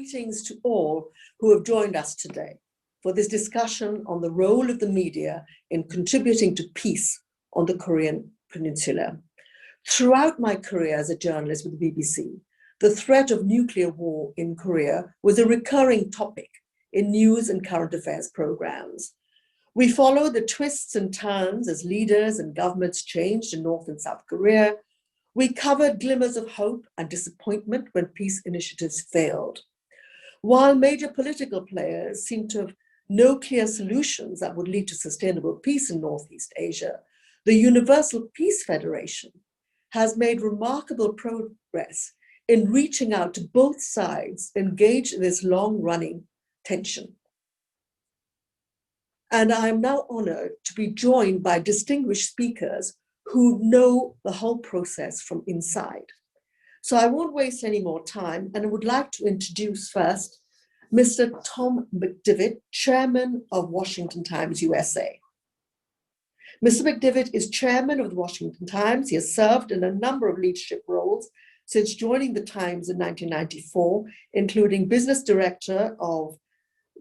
greetings to all who have joined us today for this discussion on the role of the media in contributing to peace on the Korean Peninsula. Throughout my career as a journalist with the BBC, the threat of nuclear war in Korea was a recurring topic in news and current affairs programs. We followed the twists and turns as leaders and governments changed in North and South Korea. We covered glimmers of hope and disappointment when peace initiatives failed. While major political players seemed to have no clear solutions that would lead to sustainable peace in Northeast Asia, the Universal Peace Federation has made remarkable progress in reaching out to both sides engaged in this long-running tension. And I am now honored to be joined by distinguished speakers who know the whole process from inside. So I won't waste any more time, and I would like to introduce first Mr. Tom McDevitt, Chairman of Washington Times USA. Mr. McDevitt is Chairman of the Washington Times. He has served in a number of leadership roles since joining the Times in 1994, including Business Director of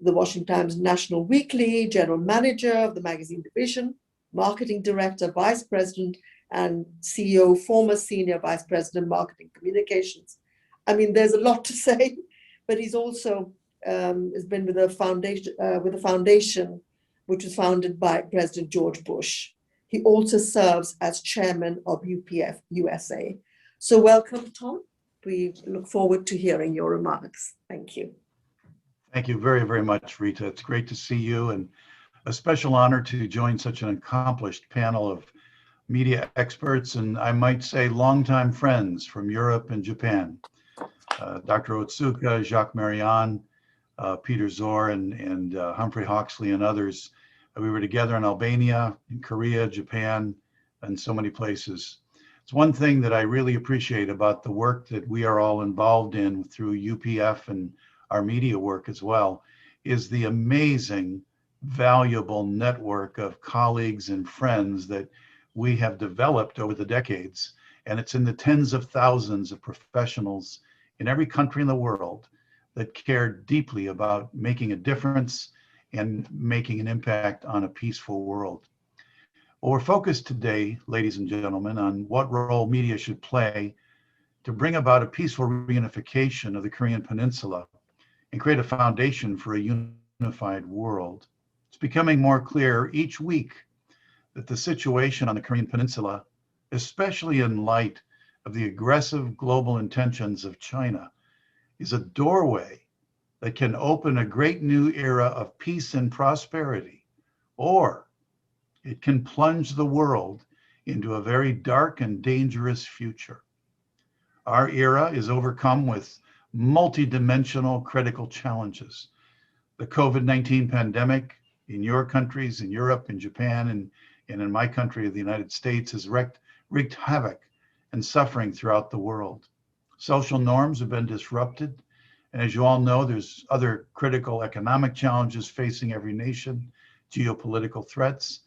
the Washington Times National Weekly, General Manager of the magazine division, Marketing Director, Vice President, and CEO, former Senior Vice President, Marketing Communications. I mean, there's a lot to say, but he's also has been with a foundation which was founded by President George Bush. He also serves as Chairman of UPF USA. So welcome, Tom. We look forward to hearing your remarks. Thank you. Thank you very, very much, Rita. It's great to see you, and a special honor to join such an accomplished panel of media experts, and I might say longtime friends from Europe and Japan. Dr. Otsuka, Jacques Marion, Peter Zor, and Humphrey, Hawksley, and others. We were together in Albania, in Korea, Japan, and so many places. It's one thing that I really appreciate about the work that we are all involved in through UPF and our media work as well, is the amazing, valuable network of colleagues and friends that we have developed over the decades. And it's in the tens of thousands of professionals in every country in the world that care deeply about making a difference and making an impact on a peaceful world. Well, we're focused today, ladies and gentlemen, on what role media should play to bring about a peaceful reunification of the Korean Peninsula and create a foundation for a unified world. It's becoming more clear each week that the situation on the Korean Peninsula, especially in light of the aggressive global intentions of China, is a doorway that can open a great new era of peace and prosperity, or it can plunge the world into a very dark and dangerous future. Our era is overcome with multidimensional critical challenges. The COVID-19 pandemic in your countries, in Europe, in Japan, and in my country of the United States has wreaked havoc and suffering throughout the world. Social norms have been disrupted. And as you all know, there's other critical economic challenges facing every nation, geopolitical threats,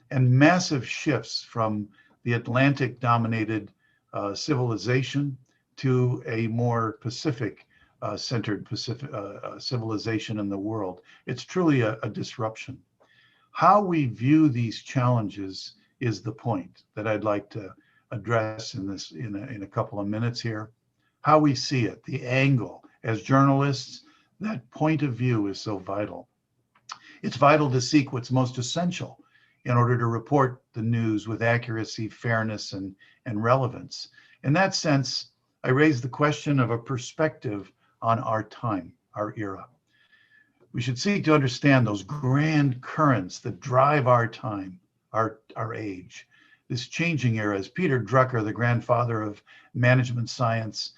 and massive shifts from the Atlantic-dominated civilization to a more Pacific-centered civilization in the world. It's truly a disruption. How we view these challenges is the point that I'd like to address in a couple of minutes here. How we see it, the angle. As journalists, that point of view is so vital. It's vital to seek what's most essential in order to report the news with accuracy, fairness, and relevance. In that sense, I raise the question of a perspective on our time, our era. We should seek to understand those grand currents that drive our time, our age, this changing era. As Peter Drucker, the grandfather of management science,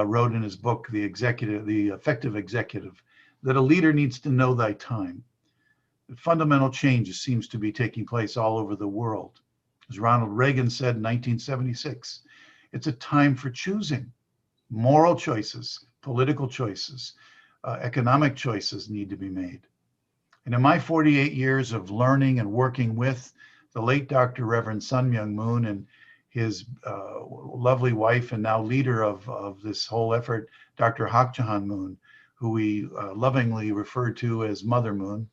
wrote in his book, The Effective Executive, that a leader needs to know thy time. Fundamental change seems to be taking place all over the world. As Ronald Reagan said in 1976, it's a time for choosing. Moral choices, political choices, economic choices need to be made. And in my 48 years of learning and working with the late Dr. Reverend Sun Myung Moon and his lovely wife and now leader of this whole effort, Dr. Hak Jahan Moon, who we lovingly refer to as Mother Moon,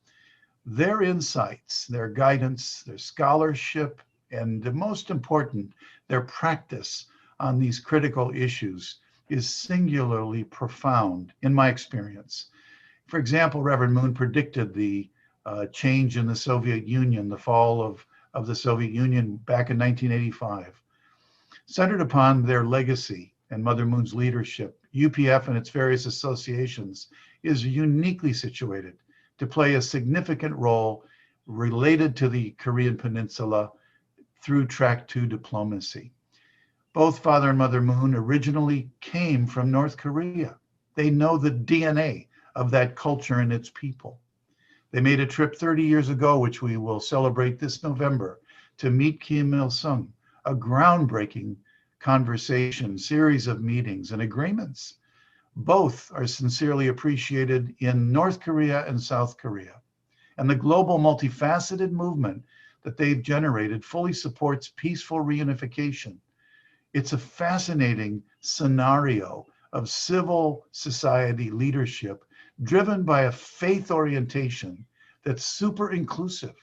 their insights, their guidance, their scholarship, and the most important, their practice on these critical issues is singularly profound in my experience. For example, Reverend Moon predicted the change in the Soviet Union, the fall of the Soviet Union back in 1985. Centered upon their legacy and Mother Moon's leadership, UPF and its various associations is uniquely situated to play a significant role related to the Korean Peninsula through Track 2 diplomacy. Both Father and Mother Moon originally came from North Korea. They know the DNA of that culture and its people. They made a trip 30 years ago, which we will celebrate this November, to meet Kim Il-sung, a groundbreaking conversation, series of meetings and agreements. Both are sincerely appreciated in North Korea and South Korea. And the global multifaceted movement that they've generated fully supports peaceful reunification. It's a fascinating scenario of civil society leadership driven by a faith orientation that's super inclusive.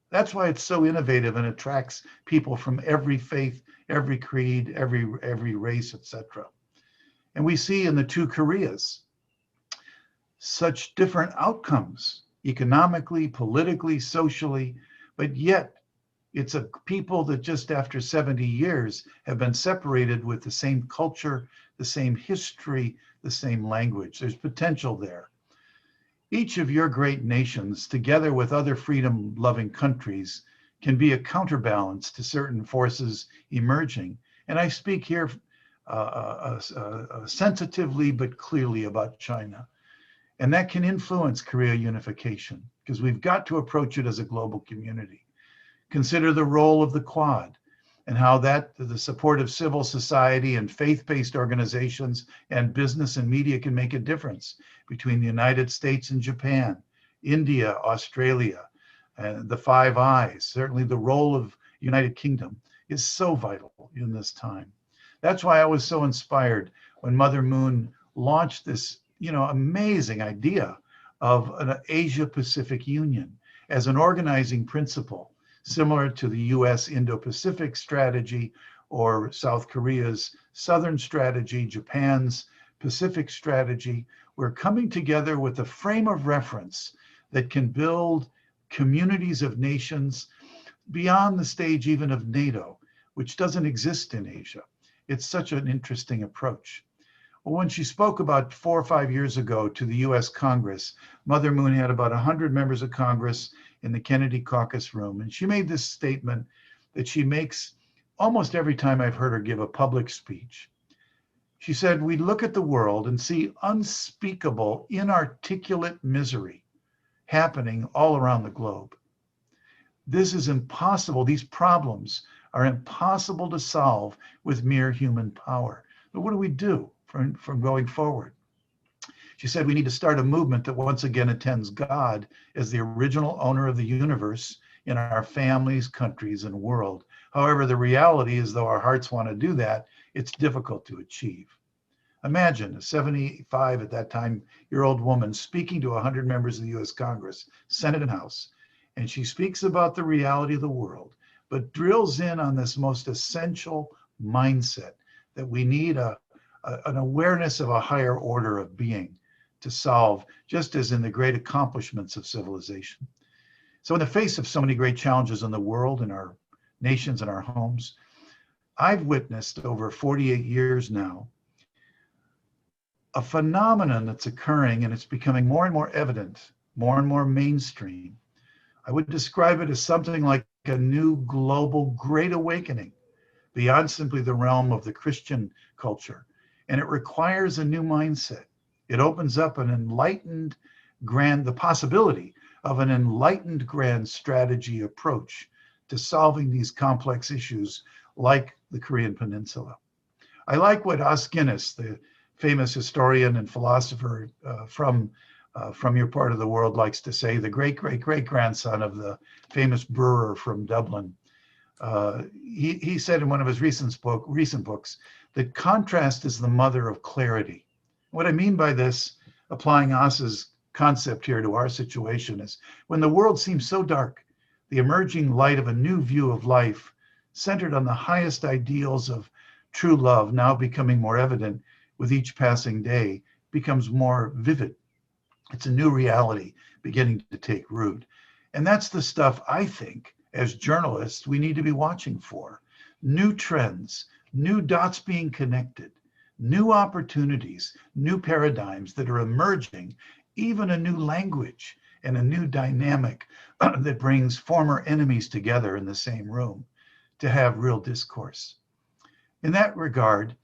That's why it's so innovative and attracts people from every faith, every creed, every race, etc. And we see in the two Koreas such different outcomes, economically, politically, socially, but yet it's a people that just after 70 years have been separated with the same culture, the same history, the same language. There's potential there. Each of your great nations, together with other freedom-loving countries, can be a counterbalance to certain forces emerging. And I speak here sensitively but clearly about China. And that can influence Korea unification because we've got to approach it as a global community. Consider the role of the Quad and how that the support of civil society and faith-based organizations and business and media can make a difference between the United States and Japan, India, Australia, and the Five Eyes. Certainly the role of United Kingdom is so vital in this time. That's why I was so inspired when Mother Moon launched this, amazing idea of an Asia-Pacific Union as an organizing principle, similar to the US Indo-Pacific strategy or South Korea's Southern strategy, Japan's Pacific strategy. We're coming together with a frame of reference that can build communities of nations beyond the stage even of NATO, which doesn't exist in Asia. It's such an interesting approach. Well, when she spoke about 4 or 5 years ago to the US Congress, Mother Moon had about 100 members of Congress in the Kennedy caucus room. And she made this statement that she makes almost every time I've heard her give a public speech. She said, "We look at the world and see unspeakable, inarticulate misery happening all around the globe. This is impossible. These problems are impossible to solve with mere human power. But what do we do from going forward?" She said, "We need to start a movement that once again attends God as the original owner of the universe in our families, countries, and world. However, the reality is, though our hearts want to do that, it's difficult to achieve." Imagine a 75 at that time year old woman speaking to 100 members of the US Congress, Senate and House, and she speaks about the reality of the world, but drills in on this most essential mindset that we need an awareness of a higher order of being to solve, just as in the great accomplishments of civilization. So in the face of so many great challenges in the world, in our nations, and our homes, I've witnessed over 48 years now a phenomenon that's occurring, and it's becoming more and more evident, more and more mainstream. I would describe it as something like a new global great awakening beyond simply the realm of the Christian culture. And it requires a new mindset. It opens up an enlightened the possibility of an enlightened grand strategy approach to solving these complex issues like the Korean Peninsula. I like what Os Guinness, the famous historian and philosopher from your part of the world, likes to say, the great-great-great-grandson of the famous brewer from Dublin. He said in one of his recent books that contrast is the mother of clarity. What I mean by this, applying Asa's concept here to our situation is when the world seems so dark, the emerging light of a new view of life centered on the highest ideals of true love, now becoming more evident with each passing day, becomes more vivid. It's a new reality beginning to take root. And that's the stuff I think, as journalists, we need to be watching for. New trends, new dots being connected, new opportunities, new paradigms that are emerging, even a new language and a new dynamic that brings former enemies together in the same room to have real discourse. In that regard,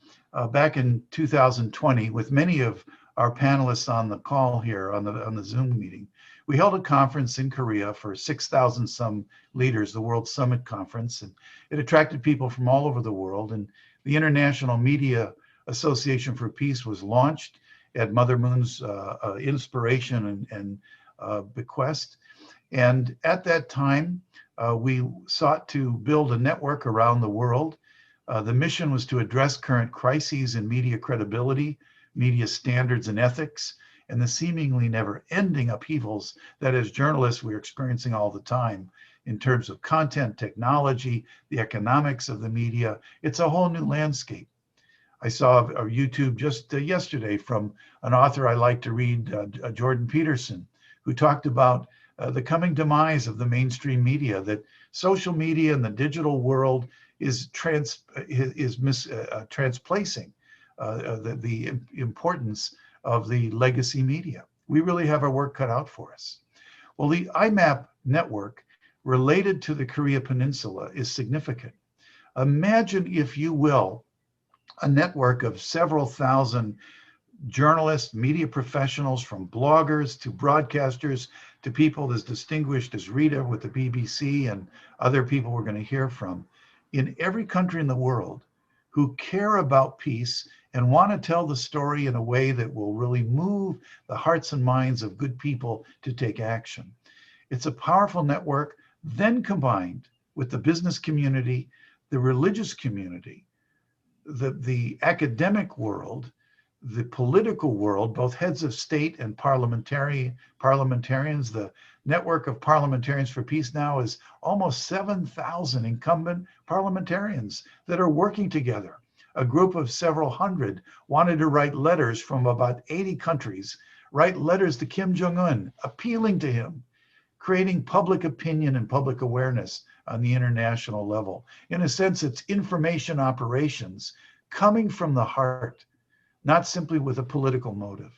back in 2020, with many of our panelists on the call here on the Zoom meeting, we held a conference in Korea for 6,000 some leaders, the World Summit Conference, and it attracted people from all over the world. And the International Media Association for Peace was launched at Mother Moon's inspiration and bequest. And at that time, we sought to build a network around the world. The mission was to address current crises in media credibility, media standards and ethics, and the seemingly never-ending upheavals that as journalists we're experiencing all the time in terms of content, technology, the economics of the media. It's a whole new landscape. I saw a YouTube just yesterday from an author I like to read, Jordan Peterson, who talked about the coming demise of the mainstream media, that social media and the digital world is transplacing the importance of the legacy media. We really have our work cut out for us. Well, the IMAP network related to the Korea Peninsula is significant. Imagine, if you will, a network of several thousand journalists, media professionals, from bloggers to broadcasters to people as distinguished as Rita with the BBC and other people we're going to hear from, in every country in the world who care about peace and want to tell the story in a way that will really move the hearts and minds of good people to take action. It's a powerful network, then combined with the business community, the religious community, the academic world, the political world, both heads of state and parliamentarians. The network of Parliamentarians for Peace now is almost 7,000 incumbent parliamentarians that are working together. A group of several hundred wanted to write letters from about 80 countries, write letters to Kim Jong-un, appealing to him, creating public opinion and public awareness on the international level. In a sense, it's information operations coming from the heart, not simply with a political motive.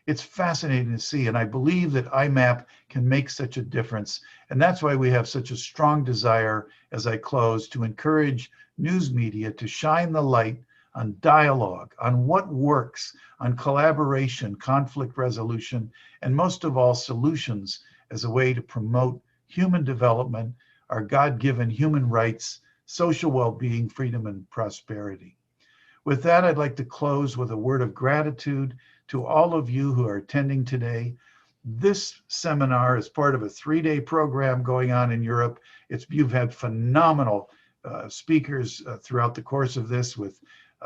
It's fascinating to see, and I believe that IMAP can make such a difference. And that's why we have such a strong desire, as I close, to encourage news media to shine the light on dialogue, on what works, on collaboration, conflict resolution, and most of all, solutions as a way to promote human development, our God-given human rights, social well-being, freedom, and prosperity. With that, I'd like to close with a word of gratitude to all of you who are attending today. This seminar is part of a 3-day program going on in Europe. You've had phenomenal speakers throughout the course of this, with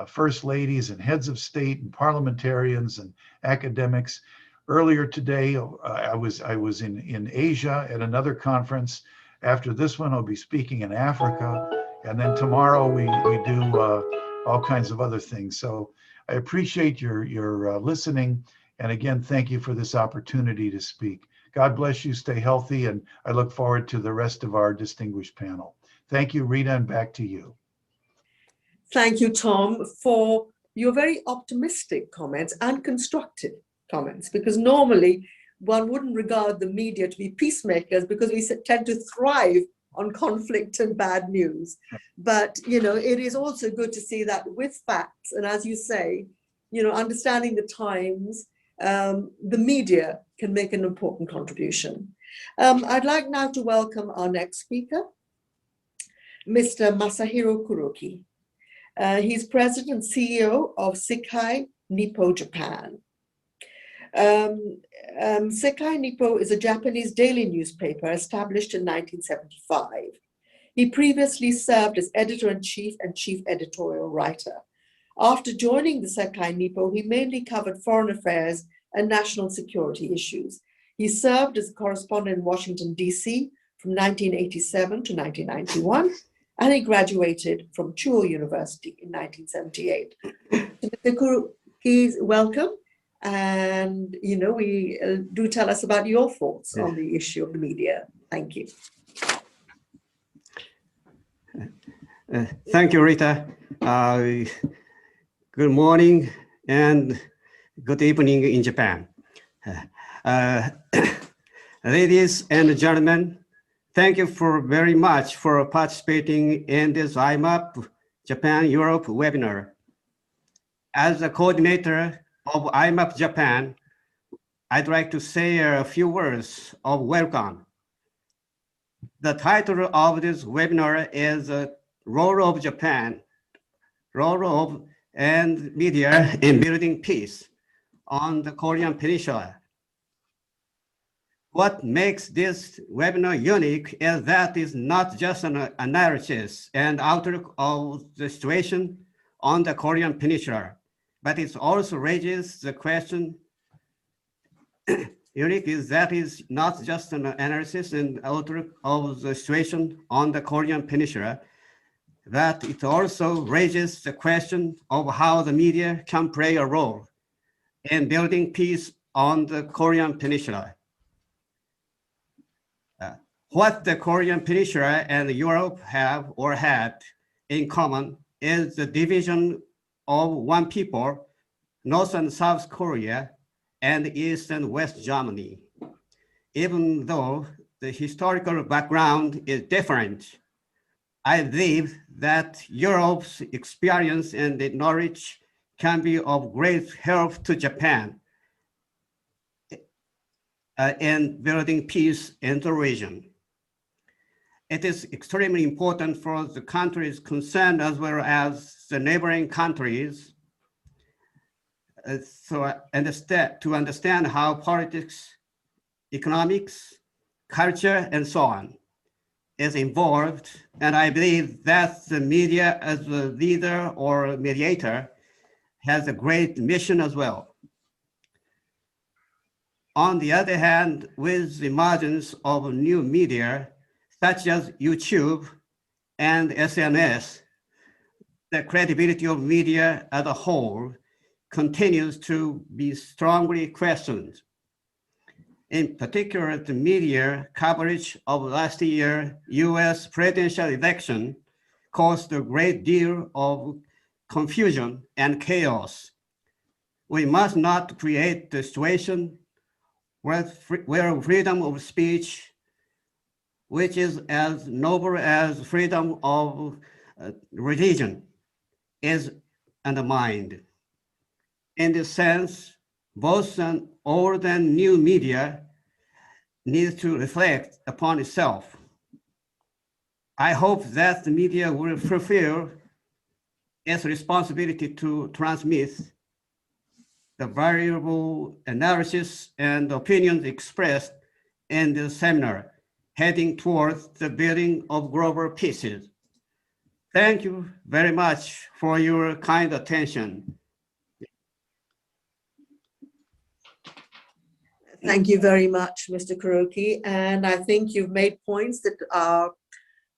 first ladies and heads of state and parliamentarians and academics. Earlier today, I was in Asia at another conference. After this one, I'll be speaking in Africa. And then tomorrow we do all kinds of other things. So I appreciate your listening. And again, thank you for this opportunity to speak. God bless you, stay healthy, and I look forward to the rest of our distinguished panel. Thank you, Rita, and back to you. Thank you, Tom, for your very optimistic comments and constructive comments, because normally one wouldn't regard the media to be peacemakers because we tend to thrive on conflict and bad news. But, it is also good to see that with facts, and as you say, understanding the times, the media can make an important contribution. I'd like now to welcome our next speaker, Mr. Masahiro Kuroki. He's president and CEO of Sekai, Nippo, Japan. Sekai Nippo is a Japanese daily newspaper established in 1975. He previously served as editor-in-chief and chief editorial writer. After joining the Sekai Nippo, he mainly covered foreign affairs and national security issues. He served as correspondent in Washington, D.C. from 1987 to 1991, and he graduated from Chuo University in 1978. So Mr. Kuroki, welcome. And, we do tell us about your thoughts on the issue of the media. Thank you. Thank you, Rita. Good morning and good evening in Japan. Ladies and gentlemen, thank you very much for participating in this IMAP Japan-Europe webinar. As the coordinator of IMAP Japan, I'd like to say a few words of welcome. The title of this webinar is Role of Japan, and Media in Building Peace on the Korean Peninsula. What makes this webinar unique is that it's not just an analysis and outlook of the situation on the Korean Peninsula, but it also raises the question. Unique is that is not just an analysis and outlook of the situation on the Korean Peninsula, that it also raises the question of how the media can play a role in building peace on the Korean Peninsula. What the Korean Peninsula and Europe have or had in common is the division of one people, North and South Korea, and East and West Germany. Even though the historical background is different, I believe that Europe's experience and knowledge can be of great help to Japan in building peace in the region. It is extremely important for the countries concerned as well as the neighboring countries to understand how politics, economics, culture, and so on is involved. And I believe that the media as a leader or mediator has a great mission as well. On the other hand, with the emergence of new media, such as YouTube and SNS, the credibility of media as a whole continues to be strongly questioned. In particular, the media coverage of last year's US presidential election caused a great deal of confusion and chaos. We must not create the situation where freedom of speech, which is as noble as freedom of religion, is undermined. In this sense, both an old and new media needs to reflect upon itself. I hope that the media will fulfill its responsibility to transmit the valuable analysis and opinions expressed in this seminar, heading towards the building of global peace. Thank you very much for your kind attention. Thank you very much, Mr. Kuroki. And I think you've made points that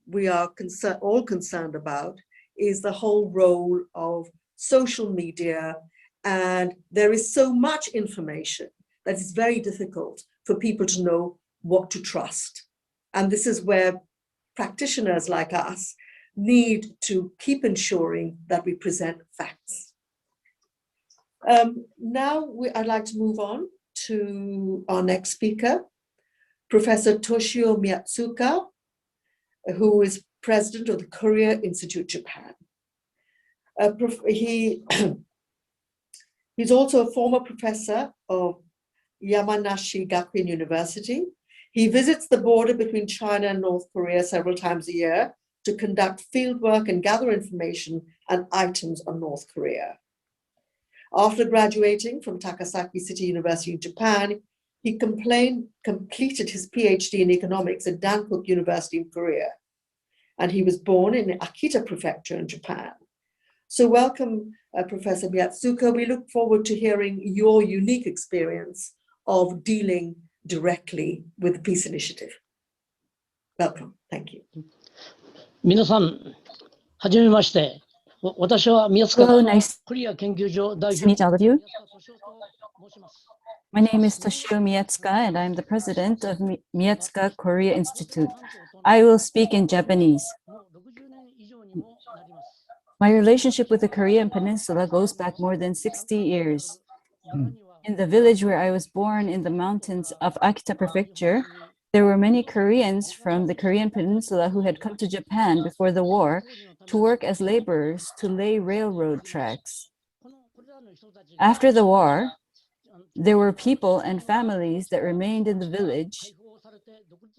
we are all concerned about, is the whole role of social media. And there is so much information that it's very difficult for people to know what to trust. And this is where practitioners like us need to keep ensuring that we present facts. Now I'd like to move on to our next speaker, Professor Toshio Miyatsuka, who is president of the Korea Institute Japan. He's also a former professor of Yamanashi Gakuin University. He visits the border between China and North Korea several times a year to conduct fieldwork and gather information and items on North Korea. After graduating from Takasaki City University in Japan, he completed his PhD in economics at Dankook University in Korea. And he was born in Akita Prefecture in Japan. So welcome, Professor Miyatsuka. We look forward to hearing your unique experience of dealing directly with the peace initiative. Welcome. Thank you. 皆さん、はじめまして。私は宮塚 Hello, nice クリア研究所代 to 表 meet all of you. 宮塚敏夫と申します。 My name is Toshio Miyatsuka, and I'm the president of Miyatsuka Korea Institute. I will speak in Japanese. もう60年以上にもなります。 My relationship with the Korean Peninsula goes back more than 60 years. In the village where I was born in the mountains of Akita Prefecture, there were many Koreans from the Korean Peninsula who had come to Japan before the war to work as laborers to lay railroad tracks. After the war, there were people and families that remained in the village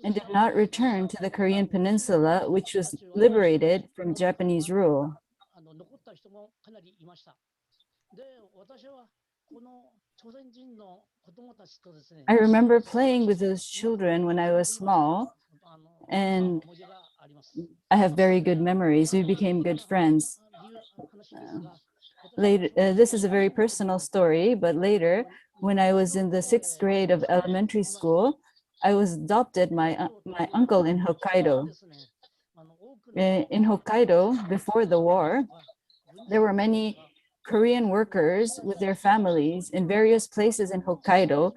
and did not return to the Korean Peninsula, which was liberated from Japanese rule. 残った人もかなりいました。で、私はこの朝鮮人の子供たちとですね。 I remember playing with those children when I was small, and I have very good memories. We became good friends. Later, this is a very personal story, but later, when I was in the 6th grade of elementary school, I was adopted my uncle in Hokkaido. In Hokkaido, before the war, there were many Korean workers with their families in various places in Hokkaido,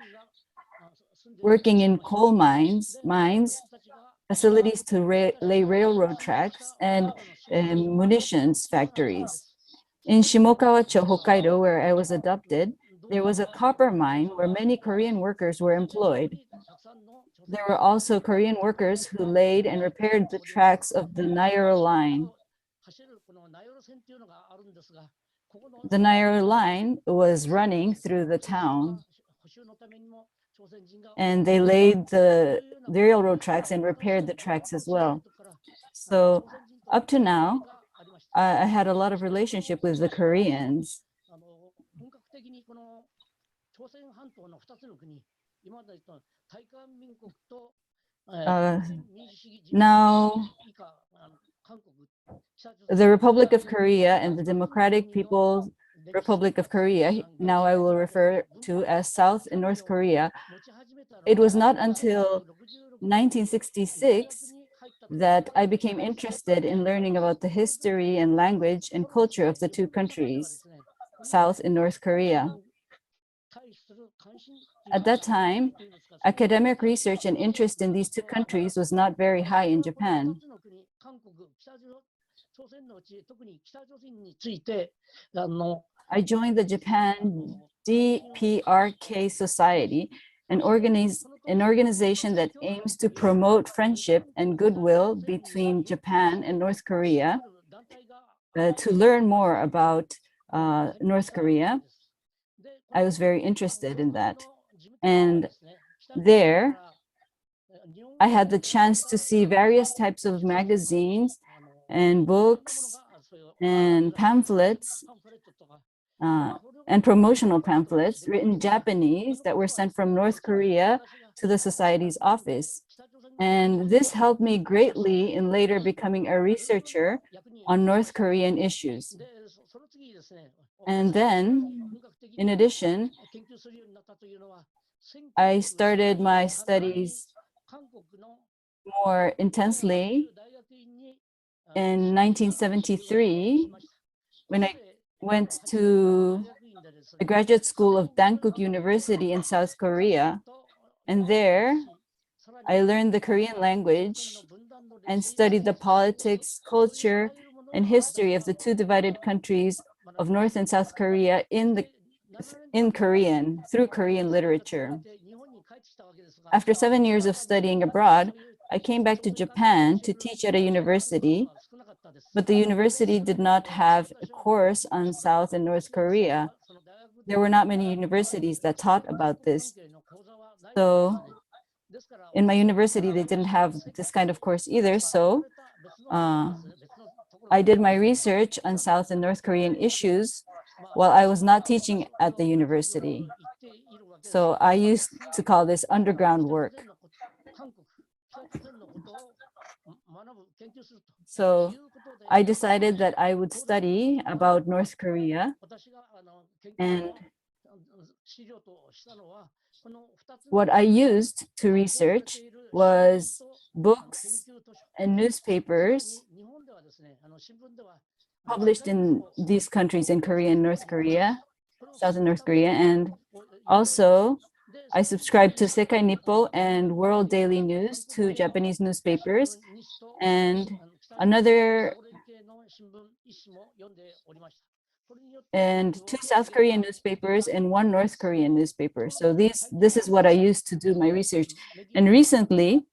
working in coal mines, facilities to lay railroad tracks, and munitions factories. In Shimokawa-cho, Hokkaido, where I was adopted, there was a copper mine where many Korean workers were employed. There were also Korean workers who laid and repaired the tracks of the Nairo line. The Nairo line was running through the town, and they laid the railroad tracks and repaired the tracks as well. So up to now, I had a lot of relationship with the Koreans. Now, the Republic of Korea and the Democratic People's Republic of Korea, now I will refer to as South and North Korea. It was not until 1966 that I became interested in learning about the history and language and culture of the two countries, South and North Korea. At that time, academic research and interest in these two countries was not very high in Japan. I joined the Japan DPRK Society, an organization that aims to promote friendship and goodwill between Japan and North Korea, to learn more about North Korea. I was very interested in that. And there, I had the chance to see various types of magazines and books and pamphlets and promotional pamphlets written Japanese that were sent from North Korea to the Society's office. And this helped me greatly in later becoming a researcher on North Korean issues. And then, in addition, I started my studies more intensely in 1973 when I went to the graduate school of Dankuk University in South Korea. And there, I learned the Korean language and studied the politics, culture, and history of the two divided countries of North and South Korea in Korean, through Korean literature. After 7 years of studying abroad, I came back to Japan to teach at a university, but the university did not have a course on South and North Korea. There were not many universities that taught about this. So in my university, they didn't have this kind of course either. So I did my research on South and North Korean issues while I was not teaching at the university. So I used to call this underground work. So I decided that I would study about North Korea, and what I used to research was books and newspapers published in these countries, in Korea and North Korea, South and North Korea. And also I subscribed to Sekai Nippo and World Daily News, two Japanese newspapers, and two South Korean newspapers and one North Korean newspaper. So this is what I used to do my research. And recently,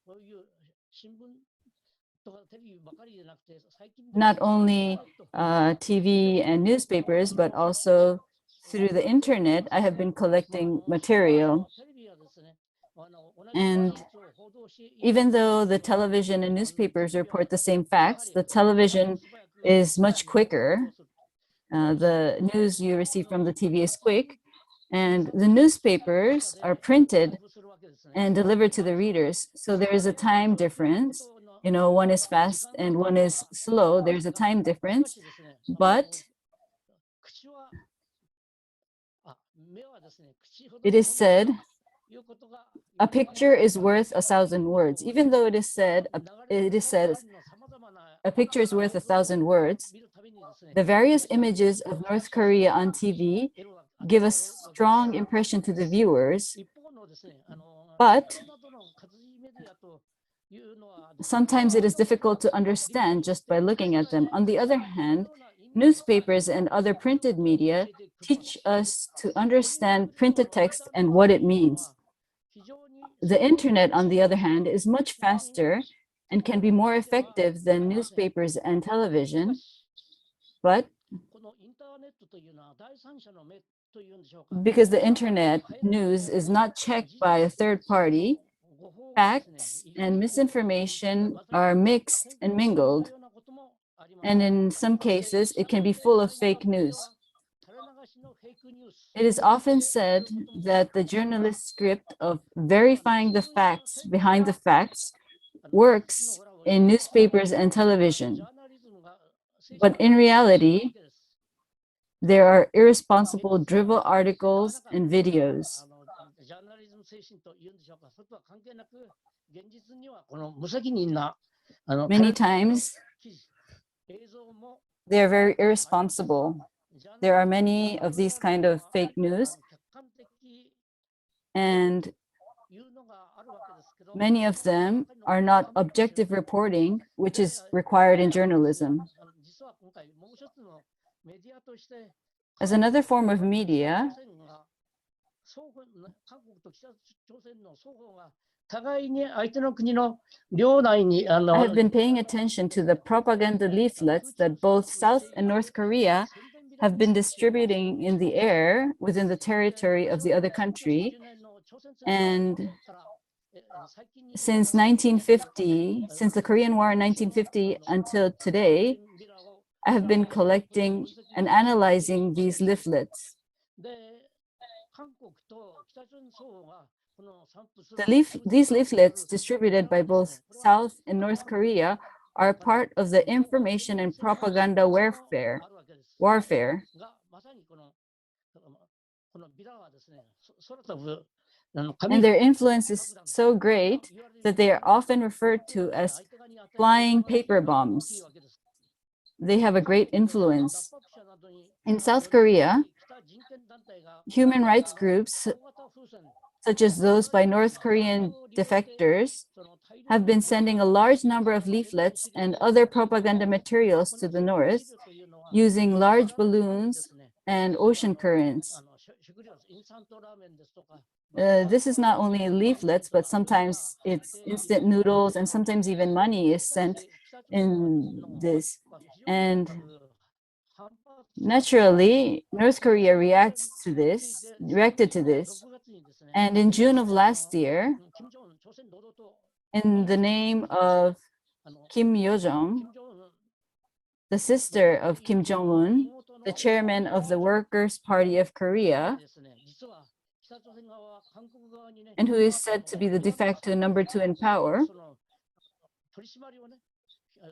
not only TV and newspapers, but also through the internet, I have been collecting material. And even though the television and newspapers report the same facts, the television is much quicker. The news you receive from the TV is quick, and the newspapers are printed and delivered to the readers. So there is a time difference. You know, one is fast and one is slow. There's a time difference, but it is said a picture is worth 1,000 words. Even though it is said a picture is worth 1,000 words, the various images of North Korea on TV give a strong impression to the viewers, but sometimes it is difficult to understand just by looking at them. On the other hand, newspapers and other printed media teach us to understand printed text and what it means. The internet, on the other hand, is much faster and can be more effective than newspapers and television, but because the internet news is not checked by a third party, facts and misinformation are mixed and mingled, and in some cases, it can be full of fake news. It is often said that the journalist's script of verifying the facts behind the facts works in newspapers and television. But in reality, there are irresponsible drivel articles and videos. Many times, they're very irresponsible. There are many of these kind of fake news, and many of them are not objective reporting, which is required in journalism. As another form of media, I have been paying attention to the propaganda leaflets that both South and North Korea have been distributing in the air within the territory of the other country. And since 1950, since the Korean War in 1950 until today, I have been collecting and analyzing these leaflets. These leaflets distributed by both South and North Korea are part of the information and propaganda warfare. And their influence is so great that they are often referred to as flying paper bombs. They have a great influence. In South Korea, human rights groups, such as those by North Korean defectors, have been sending a large number of leaflets and other propaganda materials to the north using large balloons and ocean currents. This is not only leaflets, but sometimes it's instant noodles, and sometimes even money is sent in this. And naturally, North Korea reacted to this. And in June of last year, in the name of Kim Yo-jong, the sister of Kim Jong-un, the chairman of the Workers' Party of Korea, and who is said to be the de facto number 2 in power,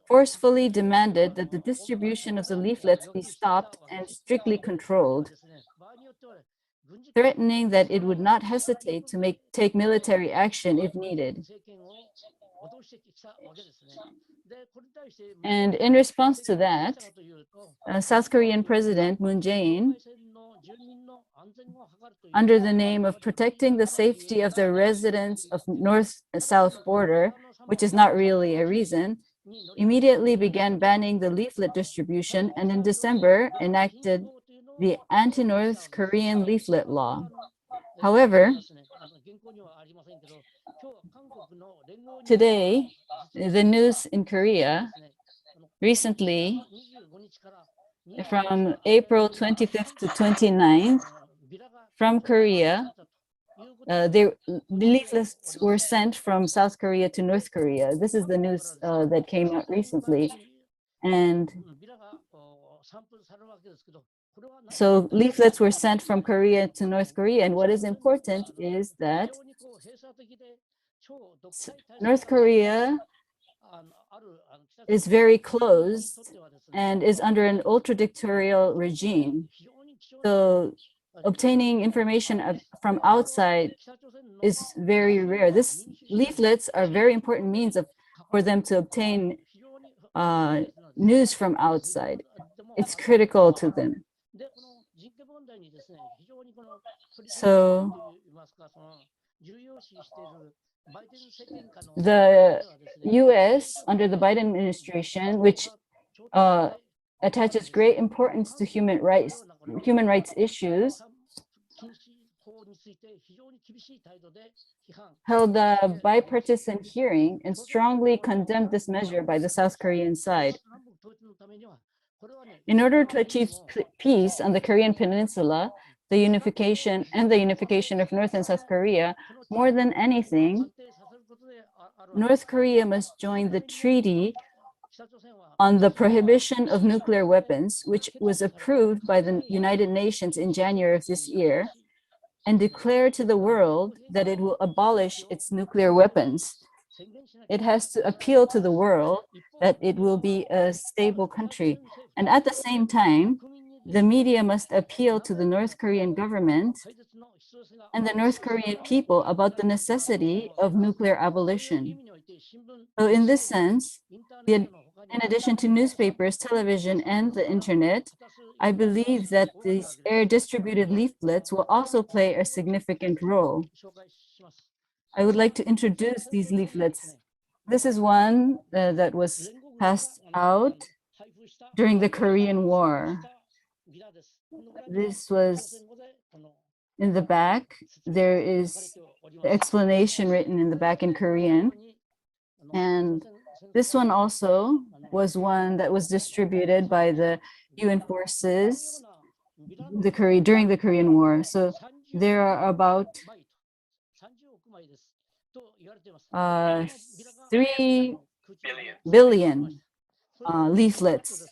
forcefully demanded that the distribution of the leaflets be stopped and strictly controlled, threatening that it would not hesitate to take military action if needed. And in response to that, South Korean President Moon Jae-in, under the name of protecting the safety of the residents of north-south border, which is not really a reason, immediately began banning the leaflet distribution, and in December enacted the anti-North Korean leaflet law. However, today, the news in Korea recently, from April 25th to 29th, from Korea, the leaflets were sent from South Korea to North Korea. This is the news that came out recently. And so leaflets were sent from Korea to North Korea. And what is important is that North Korea is very closed and is under an ultra-dictatorial regime. So obtaining information from outside is very rare. These leaflets are very important means for them to obtain news from outside. It's critical to them. So the US under the Biden administration, which attaches great importance to human rights issues, held a bipartisan hearing and strongly condemned this measure by the South Korean side. In order to achieve peace on the Korean Peninsula, the unification of North and South Korea, more than anything, North Korea must join the treaty on the prohibition of nuclear weapons, which was approved by the United Nations in January of this year, and declare to the world that it will abolish its nuclear weapons. It has to appeal to the world that it will be a stable country. And at the same time, the media must appeal to the North Korean government and the North Korean people about the necessity of nuclear abolition. So in this sense, in addition to newspapers, television, and the internet, I believe that these air-distributed leaflets will also play a significant role. I would like to introduce these leaflets. This is one that was passed out during the Korean War. This was in the back. There is the explanation written in the back in Korean. And this one also was one that was distributed by the UN forces during the Korean War. So there are about 3 billion leaflets.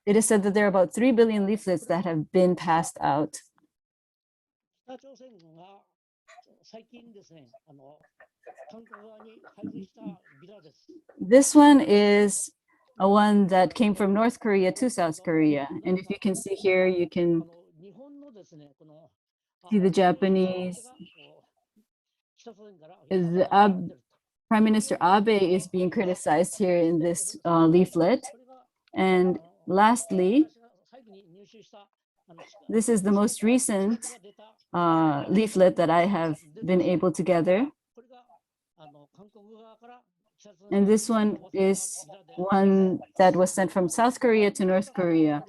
It is said that there are about 3 billion leaflets that have been passed out. This one is a one that came from North Korea to South Korea. And if you can see here, you can see the Japanese. Prime Minister Abe is being criticized here in this leaflet. And lastly, this is the most recent leaflet that I have been able to gather. And this one is one that was sent from South Korea to North Korea.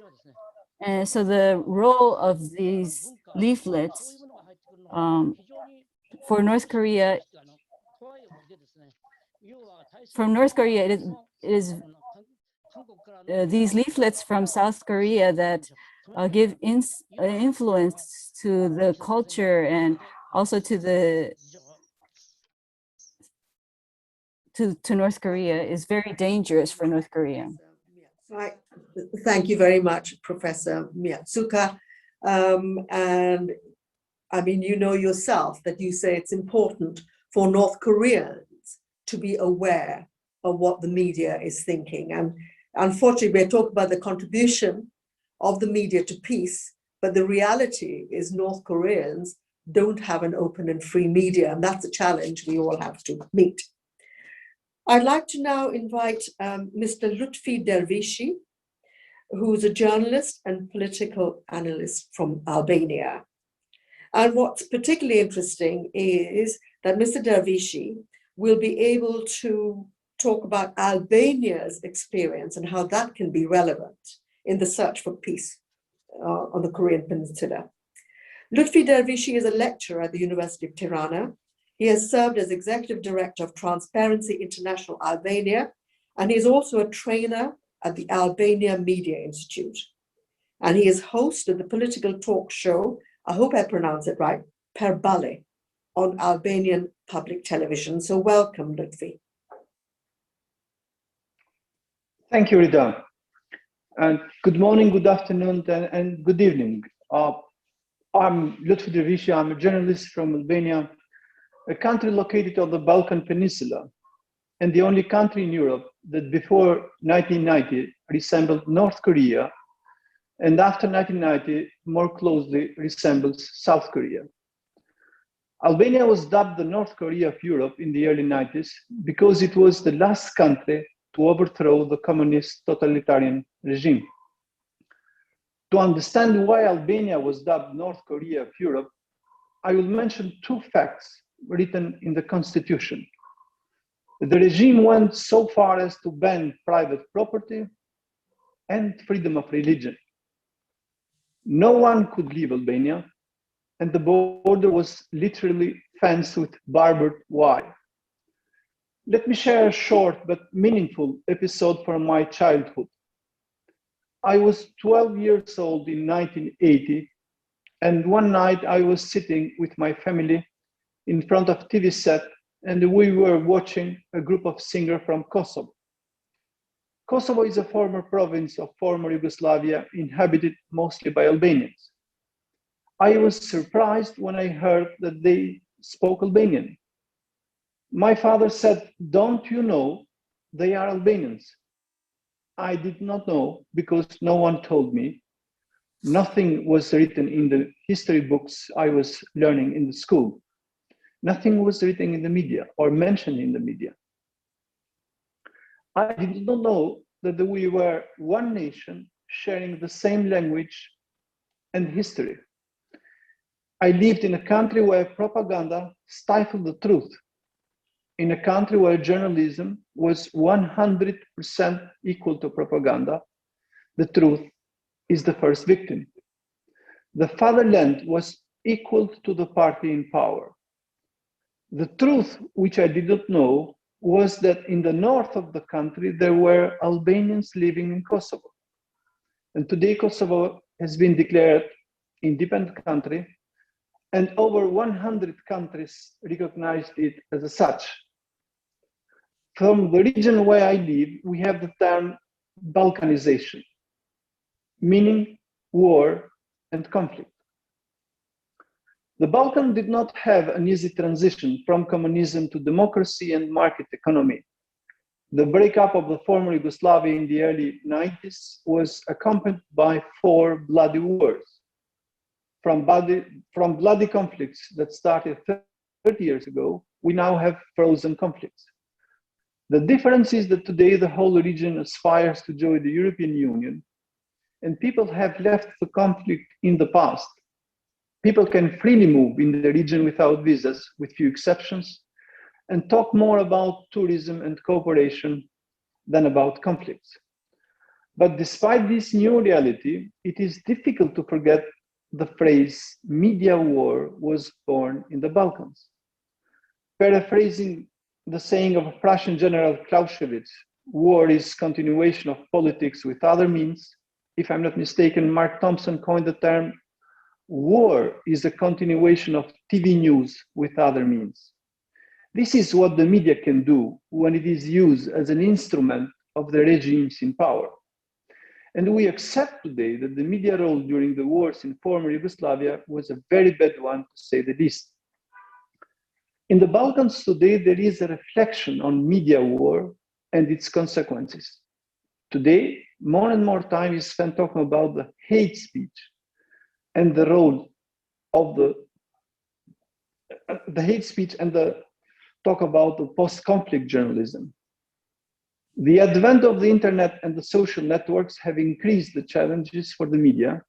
And so the role of these leaflets for North Korea, from North Korea, it is these leaflets from South Korea that give influence to the culture and also to North Korea is very dangerous for North Korea. Right. Thank you very much, Professor Miyatsuka. And I mean, you know yourself that you say it's important for North Koreans to be aware of what the media is thinking. And unfortunately, we're talking about the contribution of the media to peace, but the reality is North Koreans don't have an open and free media, and that's a challenge we all have to meet. I'd like to now invite Mr. Lutfi Dervishi, who's a journalist and political analyst from Albania. And what's particularly interesting is that Mr. Dervishi will be able to talk about Albania's experience and how that can be relevant in the search for peace on the Korean Peninsula. Lutfi Dervishi is a lecturer at the University of Tirana. He has served as executive director of Transparency International Albania, and he is also a trainer at the Albania Media Institute. And he is host of the political talk show, I hope I pronounce it right, Perbale, on Albanian public television. So welcome, Lutfi. Thank you, Rita. And good morning, good afternoon, and good evening. I'm Lutfi Dervishi. I'm a journalist from Albania, a country located on the Balkan Peninsula, and the only country in Europe that before 1990 resembled North Korea, and after 1990 more closely resembles South Korea. Albania was dubbed the North Korea of Europe in the early 90s because it was the last country to overthrow the communist totalitarian regime. To understand why Albania was dubbed North Korea of Europe, I will mention two facts written in the constitution. The regime went so far as to ban private property and freedom of religion. No one could leave Albania, and the border was literally fenced with barbed wire. Let me share a short but meaningful episode from my childhood. I was 12 years old in 1980, and one night I was sitting with my family in front of TV set, and we were watching a group of singers from Kosovo. Kosovo is a former province of former Yugoslavia inhabited mostly by Albanians. I was surprised when I heard that they spoke Albanian. My father said, "Don't you know they are Albanians?" I did not know because no one told me. Nothing was written in the history books I was learning in the school. Nothing was written in the media or mentioned in the media. I did not know that we were one nation sharing the same language and history. I lived in a country where propaganda stifled the truth, in a country where journalism was 100% equal to propaganda. The truth is the first victim. The fatherland was equal to the party in power. The truth, which I did not know, was that in the north of the country, there were Albanians living in Kosovo. And today Kosovo has been declared independent country, and over 100 countries recognized it as such. From the region where I live, we have the term Balkanization, meaning war and conflict. The Balkans did not have an easy transition from communism to democracy and market economy. The breakup of the former Yugoslavia in the early 90s was accompanied by 4 bloody wars. From bloody conflicts that started 30 years ago, we now have frozen conflicts. The difference is that today the whole region aspires to join the European Union, and people have left the conflict in the past. People can freely move in the region without visas, with few exceptions, and talk more about tourism and cooperation than about conflicts. But despite this new reality, it is difficult to forget the phrase media war was born in the Balkans. Paraphrasing the saying of Prussian General Clausewitz, war is continuation of politics with other means. If I'm not mistaken, Mark Thompson coined the term, war is a continuation of TV news with other means. This is what the media can do when it is used as an instrument of the regimes in power. And we accept today that the media role during the wars in former Yugoslavia was a very bad one, to say the least. In the Balkans today, there is a reflection on media war and its consequences. Today, more and more time is spent talking about the hate speech and the role of the hate speech and the talk about the post-conflict journalism. The advent of the internet and the social networks have increased the challenges for the media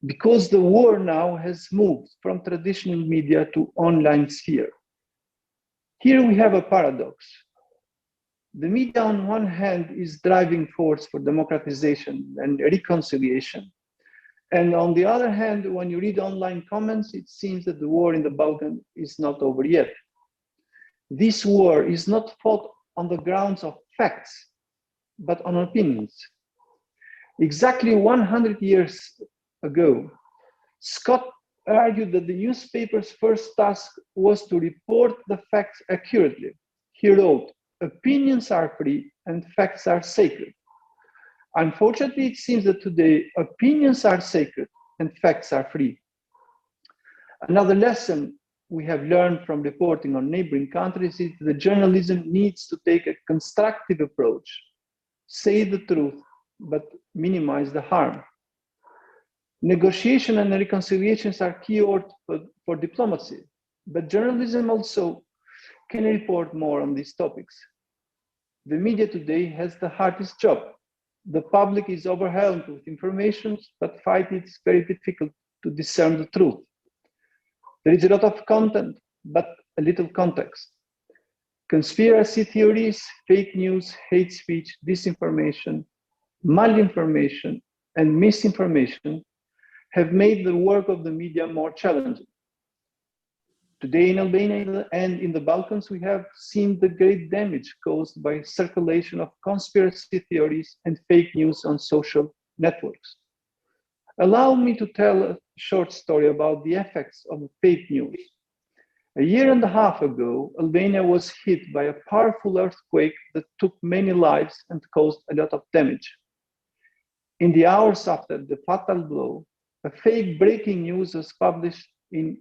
because the war now has moved from traditional media to online sphere. Here we have a paradox. The media on one hand is driving force for democratization and reconciliation. And on the other hand, when you read online comments, it seems that the war in the Balkans is not over yet. This war is not fought on the grounds of facts, but on opinions. Exactly 100 years ago, Scott argued that the newspaper's first task was to report the facts accurately. He wrote, "Opinions are free and facts are sacred." Unfortunately, it seems that today opinions are sacred and facts are free. Another lesson we have learned from reporting on neighboring countries is that journalism needs to take a constructive approach, say the truth, but minimize the harm. Negotiation and reconciliations are key words for diplomacy, but journalism also can report more on these topics. The media today has the hardest job. The public is overwhelmed with information, but it's very difficult to discern the truth. There is a lot of content, but a little context. Conspiracy theories, fake news, hate speech, disinformation, malinformation, and misinformation have made the work of the media more challenging. Today in Albania and in the Balkans, we have seen the great damage caused by circulation of conspiracy theories and fake news on social networks. Allow me to tell a short story about the effects of fake news. A year and a half ago, Albania was hit by a powerful earthquake that took many lives and caused a lot of damage. In the hours after the fatal blow, a fake breaking news was published in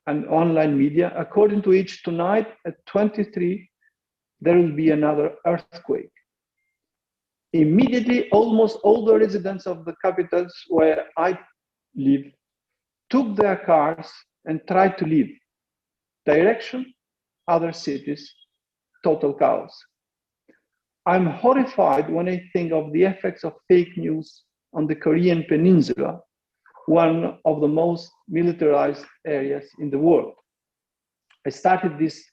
an online media, according to which tonight at 23, there will be another earthquake. Immediately, almost all the residents of the capitals where I live took their cars and tried to leave. Direction, other cities, total chaos. I'm horrified when I think of the effects of fake news on the Korean Peninsula, one of the most militarized areas in the world. I started this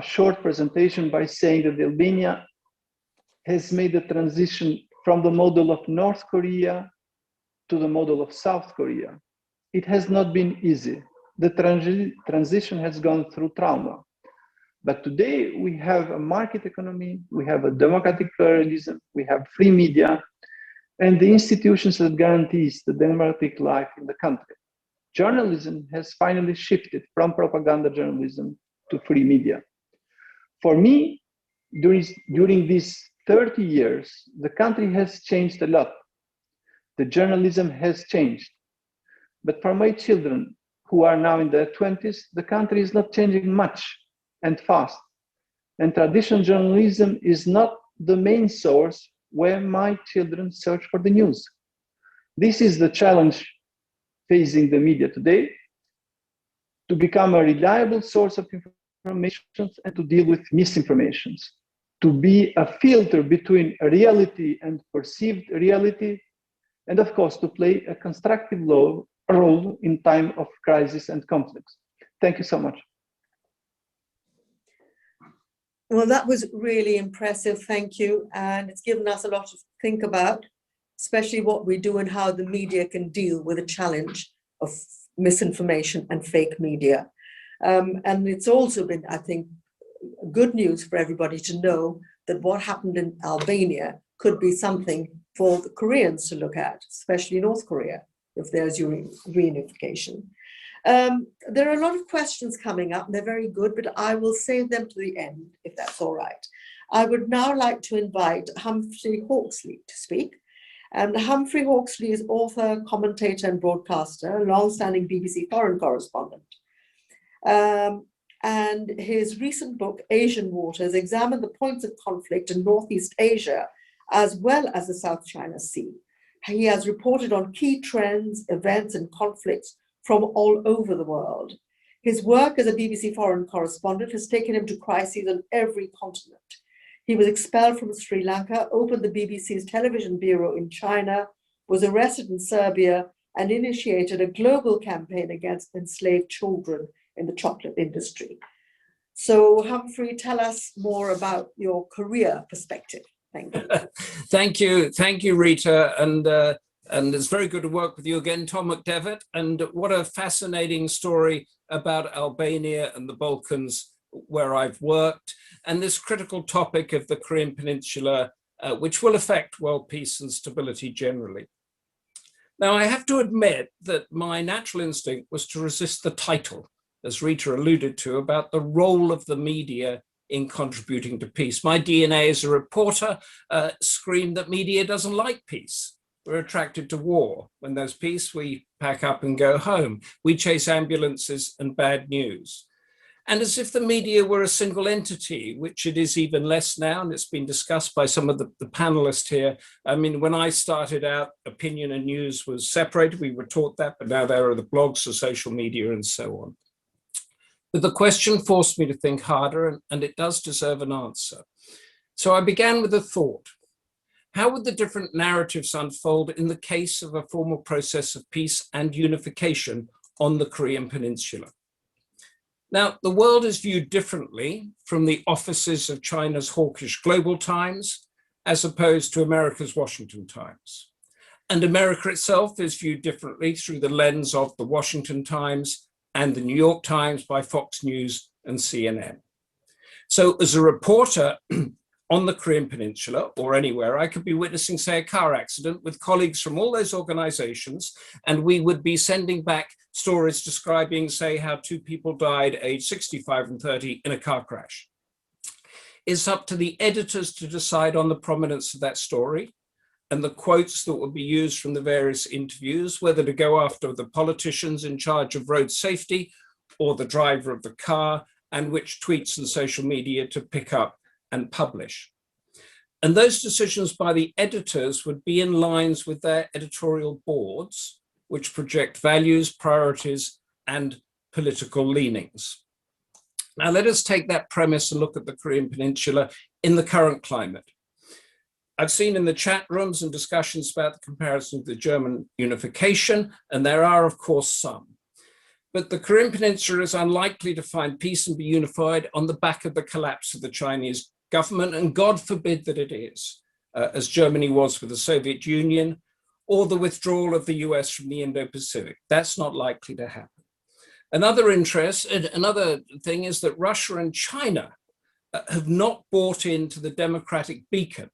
short presentation by saying that Albania has made the transition from the model of North Korea to the model of South Korea. It has not been easy. The transition has gone through trauma. But today we have a market economy, we have a democratic pluralism, we have free media, and the institutions that guarantees the democratic life in the country. Journalism has finally shifted from propaganda journalism to free media. For me, during these 30 years, the country has changed a lot. The journalism has changed. But for my children, who are now in their 20s, the country is not changing much and fast. And traditional journalism is not the main source where my children search for the news. This is the challenge facing the media today, to become a reliable source of information and to deal with misinformations, to be a filter between reality and perceived reality, and of course, to play a constructive role in time of crisis and conflicts. Thank you so much. Well, that was really impressive, thank you. And it's given us a lot to think about, especially what we do and how the media can deal with the challenge of misinformation and fake media. And it's also been, I think, good news for everybody to know that what happened in Albania could be something for the Koreans to look at, especially North Korea, if there's reunification. There are a lot of questions coming up, and they're very good, but I will save them to the end, if that's all right. I would now like to invite Humphrey Hawksley to speak. And Humphrey Hawksley is author, commentator, and broadcaster, long-standing BBC foreign correspondent. And his recent book, Asian Waters, examined the points of conflict in Northeast Asia, as well as the South China Sea. He has reported on key trends, events, and conflicts from all over the world. His work as a BBC foreign correspondent has taken him to crises on every continent. He was expelled from Sri Lanka, opened the BBC's television bureau in China, was arrested in Serbia, and initiated a global campaign against enslaved children in the chocolate industry. So Humphrey, tell us more about your career perspective. Thank you. Thank you, Rita. And it's very good to work with you again, Tom McDevitt. And what a fascinating story about Albania and the Balkans, where I've worked, and this critical topic of the Korean Peninsula, which will affect world peace and stability generally. Now, I have to admit that my natural instinct was to resist the title, as Rita alluded to, about the role of the media in contributing to peace. My DNA as a reporter screamed that media doesn't like peace. We're attracted to war. When there's peace, we pack up and go home. We chase ambulances and bad news. And as if the media were a single entity, which it is even less now, and it's been discussed by some of the panelists here. I mean, when I started out, opinion and news was separated. We were taught that, but now there are the blogs, the social media, and so on. But the question forced me to think harder, and it does deserve an answer. So I began with a thought. How would the different narratives unfold in the case of a formal process of peace and unification on the Korean Peninsula? Now, the world is viewed differently from the offices of China's hawkish Global Times, as opposed to America's Washington Times. And America itself is viewed differently through the lens of the Washington Times and the New York Times by Fox News and CNN. So as a reporter on the Korean Peninsula or anywhere, I could be witnessing, say, a car accident with colleagues from all those organizations, and we would be sending back stories describing, say, how 2 people died aged 65 and 30 in a car crash. It's up to the editors to decide on the prominence of that story and the quotes that would be used from the various interviews, whether to go after the politicians in charge of road safety or the driver of the car, and which tweets and social media to pick up and publish. And those decisions by the editors would be in lines with their editorial boards, which project values, priorities, and political leanings. Now, let us take that premise and look at the Korean Peninsula in the current climate. I've seen in the chat rooms and discussions about the comparison of the German unification, and there are, of course, some. But the Korean Peninsula is unlikely to find peace and be unified on the back of the collapse of the Chinese government, and God forbid that it is, as Germany was with the Soviet Union, or the withdrawal of the US from the Indo-Pacific. That's not likely to happen. Another thing is that Russia and China have not bought into the democratic beacon,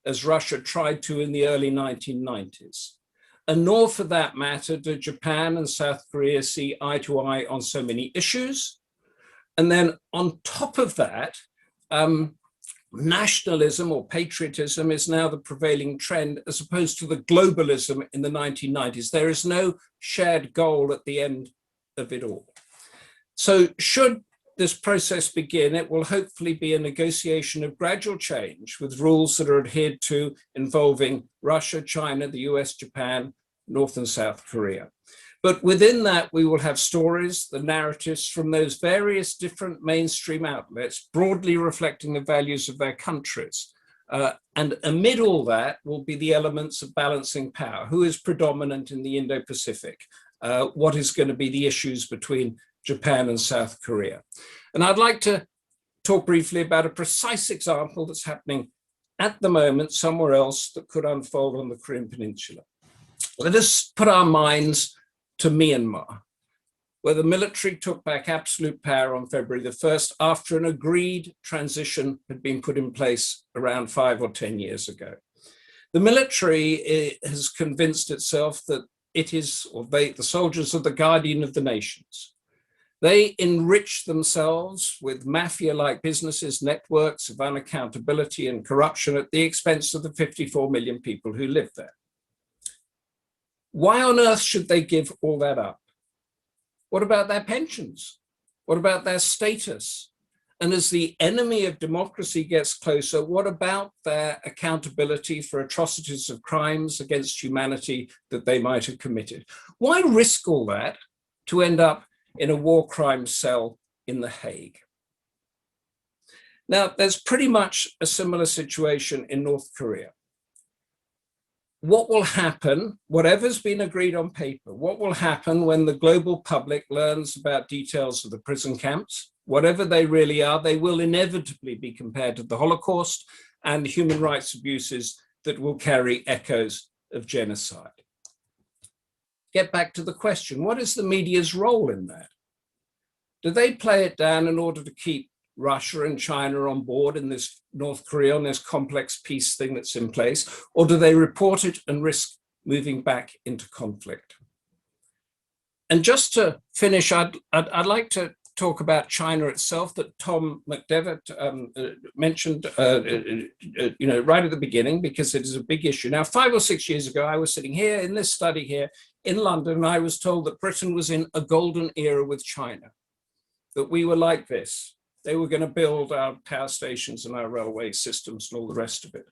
as Russia tried to in the early 1990s. And nor, for that matter, do Japan and South Korea see eye to eye on so many issues. And then on top of that, nationalism or patriotism is now the prevailing trend, as opposed to the globalism in the 1990s. There is no shared goal at the end of it all. So should this process begin, it will hopefully be a negotiation of gradual change with rules that are adhered to, involving Russia, China, the US, Japan, North and South Korea. But within that, we will have stories, the narratives from those various different mainstream outlets, broadly reflecting the values of their countries. And amid all that will be the elements of balancing power. Who is predominant in the Indo-Pacific? What is going to be the issues between Japan and South Korea? And I'd like to talk briefly about a precise example that's happening at the moment somewhere else that could unfold on the Korean Peninsula. Let us put our minds to Myanmar, where the military took back absolute power on February the 1st after an agreed transition had been put in place around 5 or 10 years ago. The military has convinced itself that it is, or they, the soldiers, are the guardian of the nations. They enrich themselves with mafia-like businesses, networks of unaccountability and corruption at the expense of the 54 million people who live there. Why on earth should they give all that up? What about their pensions? What about their status? And as the enemy of democracy gets closer, what about their accountability for atrocities of crimes against humanity that they might have committed? Why risk all that to end up in a war crimes cell in The Hague? Now, there's pretty much a similar situation in North Korea. What will happen, whatever's been agreed on paper, what will happen when the global public learns about details of the prison camps? Whatever they really are, they will inevitably be compared to the Holocaust and human rights abuses that will carry echoes of genocide. Get back to the question, what is the media's role in that? Do they play it down in order to keep Russia and China on board in this North Korea, on this complex peace thing that's in place, or do they report it and risk moving back into conflict? And just to finish, I'd like to talk about China itself that Tom McDevitt mentioned right at the beginning, because it is a big issue. Now, 5 or 6 years ago, I was sitting here in this study here in London, and I was told that Britain was in a golden era with China, that we were like this. They were going to build our power stations and our railway systems and all the rest of it.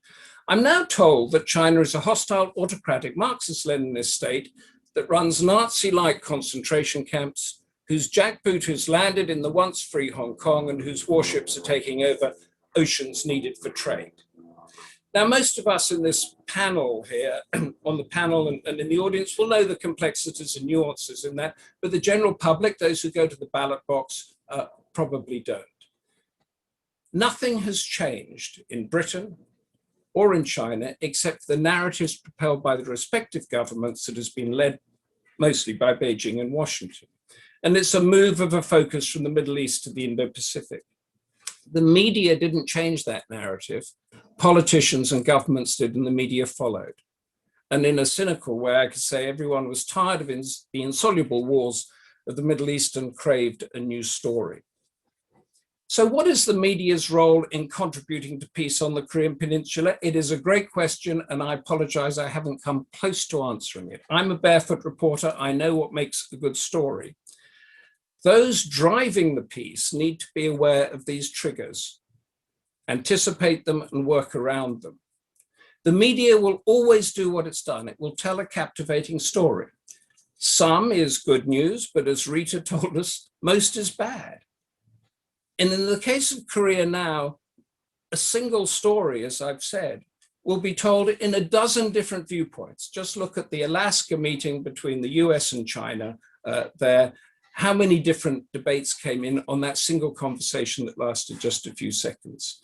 I'm now told that China is a hostile, autocratic, Marxist-Leninist state that runs Nazi-like concentration camps, whose jackboot has landed in the once free Hong Kong and whose warships are taking over oceans needed for trade. Now, most of us in this panel here, on the panel and in the audience, will know the complexities and nuances in that, but the general public, those who go to the ballot box, probably don't. Nothing has changed in Britain or in China except the narratives propelled by the respective governments that has been led mostly by Beijing and Washington. And it's a move of a focus from the Middle East to the Indo-Pacific. The media didn't change that narrative. Politicians and governments did, and the media followed. And in a cynical way, I could say everyone was tired of the insoluble wars of the Middle East and craved a new story. So what is the media's role in contributing to peace on the Korean Peninsula? It is a great question, and I apologize, I haven't come close to answering it. I'm a barefoot reporter. I know what makes a good story. Those driving the peace need to be aware of these triggers, anticipate them and work around them. The media will always do what it's done. It will tell a captivating story. Some is good news, but as Rita told us, most is bad. And in the case of Korea now, a single story, as I've said, will be told in a dozen different viewpoints. Just look at the Alaska meeting between the US and China there. How many different debates came in on that single conversation that lasted just a few seconds.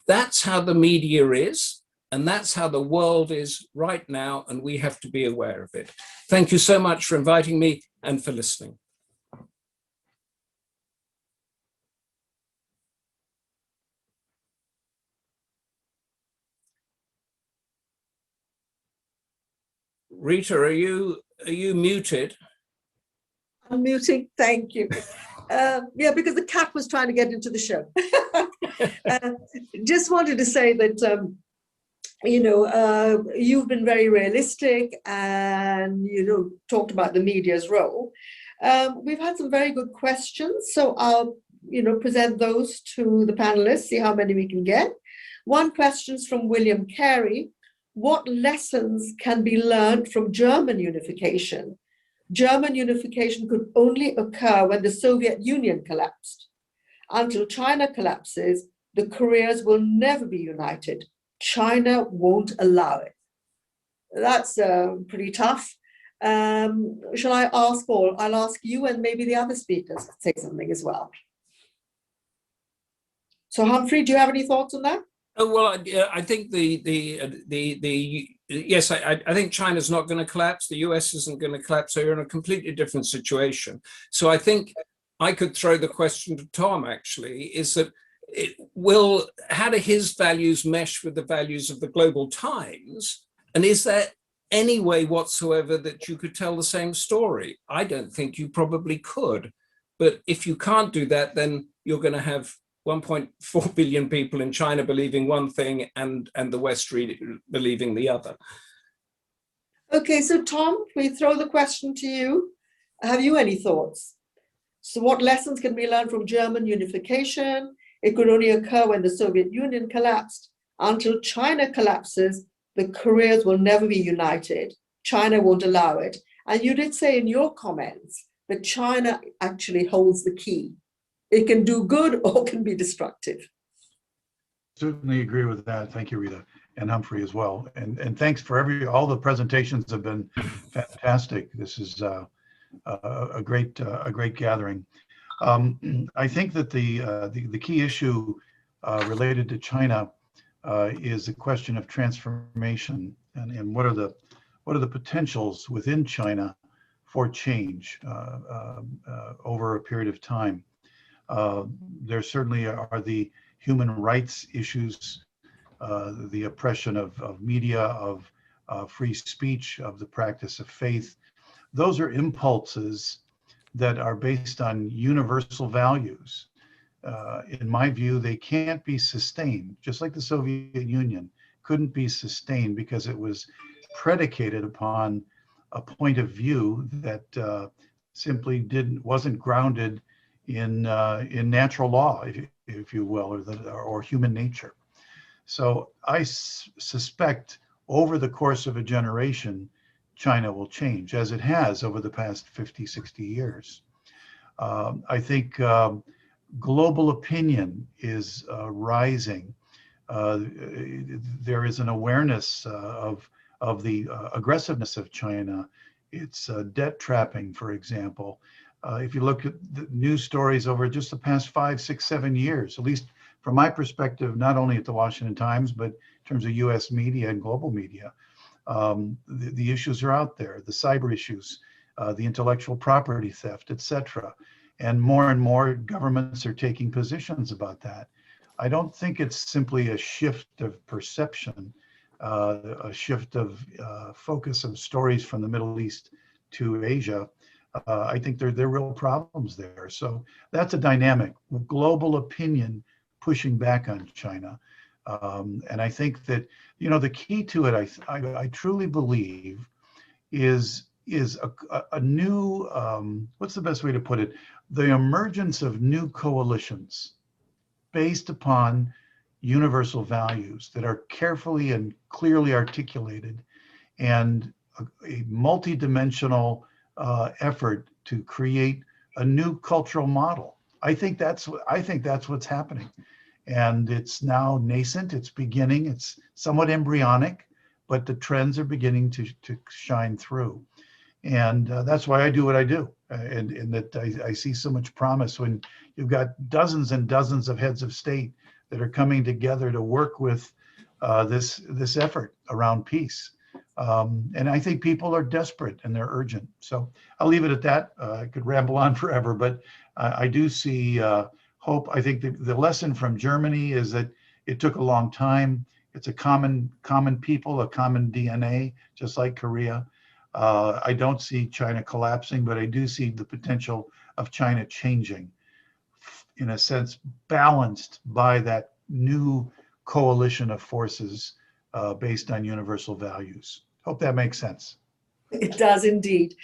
That's how the media is, and that's how the world is right now, and we have to be aware of it. Thank you so much for inviting me and for listening. Rita, are you muted? I'm muting, thank you. Yeah, because the cat was trying to get into the show. Just wanted to say that, you've been very realistic and, talked about the media's role. We've had some very good questions, so I'll, present those to the panelists, see how many we can get. One question is from William Carey. What lessons can be learned from German unification? German unification could only occur when the Soviet Union collapsed. Until China collapses, the Koreas will never be united. China won't allow it. That's pretty tough. Shall I ask all? I'll ask you and maybe the other speakers to say something as well. So Humphrey, do you have any thoughts on that? Oh, well, I think yes, I think China's not going to collapse. The US isn't going to collapse. So you're in a completely different situation. So I think I could throw the question to Tom, actually, is that how do his values mesh with the values of the global times? And is there any way whatsoever that you could tell the same story? I don't think you probably could. But if you can't do that, then you're going to have 1.4 billion people in China believing one thing and the West believing the other. Okay, so Tom, we throw the question to you. Have you any thoughts? So what lessons can we learn from German unification? It could only occur when the Soviet Union collapsed. Until China collapses, the Koreas will never be united. China won't allow it. And you did say in your comments that China actually holds the key. It can do good or can be destructive. Certainly agree with that. Thank you, Rita, and Humphrey as well. And thanks for all the presentations have been fantastic. This is a great gathering. I think that the key issue related to China is the question of transformation and what are the potentials within China for change over a period of time. There certainly are the human rights issues, the oppression of media, of free speech, of the practice of faith. Those are impulses that are based on universal values. In my view, they can't be sustained, just like the Soviet Union couldn't be sustained because it was predicated upon a point of view that simply wasn't grounded in natural law, if you will, or human nature. So I suspect over the course of a generation, China will change, as it has over the past 50, 60 years. I think global opinion is rising. There is an awareness of the aggressiveness of China. It's debt trapping, for example. If you look at the news stories over just the past 5, 6, 7 years, at least from my perspective, not only at the Washington Times, but in terms of US media and global media, the issues are out there, the cyber issues, the intellectual property theft, etc. And more governments are taking positions about that. I don't think it's simply a shift of perception, a shift of focus of stories from the Middle East to Asia. I think there are real problems there. So that's a dynamic, global opinion pushing back on China. And I think that, the key to it, I truly believe is a new, what's the best way to put it? The emergence of new coalitions based upon universal values that are carefully and clearly articulated, and a multidimensional effort to create a new cultural model. I think that's what's happening, and it's now nascent. It's beginning. It's somewhat embryonic, but the trends are beginning to shine through, and that's why I do what I do. And that I see so much promise when you've got dozens and dozens of heads of state that are coming together to work with this effort around peace. And I think people are desperate and they're urgent. So I'll leave it at that. I could ramble on forever, but I do see hope. I think the lesson from Germany is that it took a long time. It's a common people, a common DNA, just like Korea. I don't see China collapsing, but I do see the potential of China changing, in a sense, balanced by that new coalition of forces based on universal values. Hope that makes sense. It does indeed.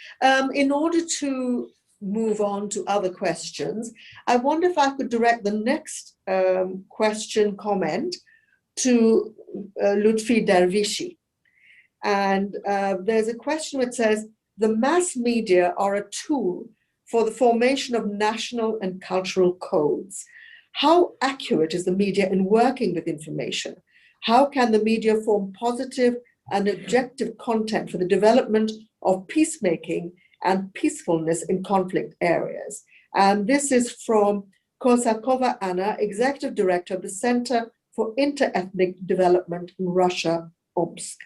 In order to move on to other questions, I wonder if I could direct the next comment to Lutfi Dervishi. And there's a question which says, the mass media are a tool for the formation of national and cultural codes. How accurate is the media in working with information? How can the media form positive and objective content for the development of peacemaking and peacefulness in conflict areas? And this is from Kosakova Anna, Executive Director of the Center for Interethnic Development in Russia, Omsk.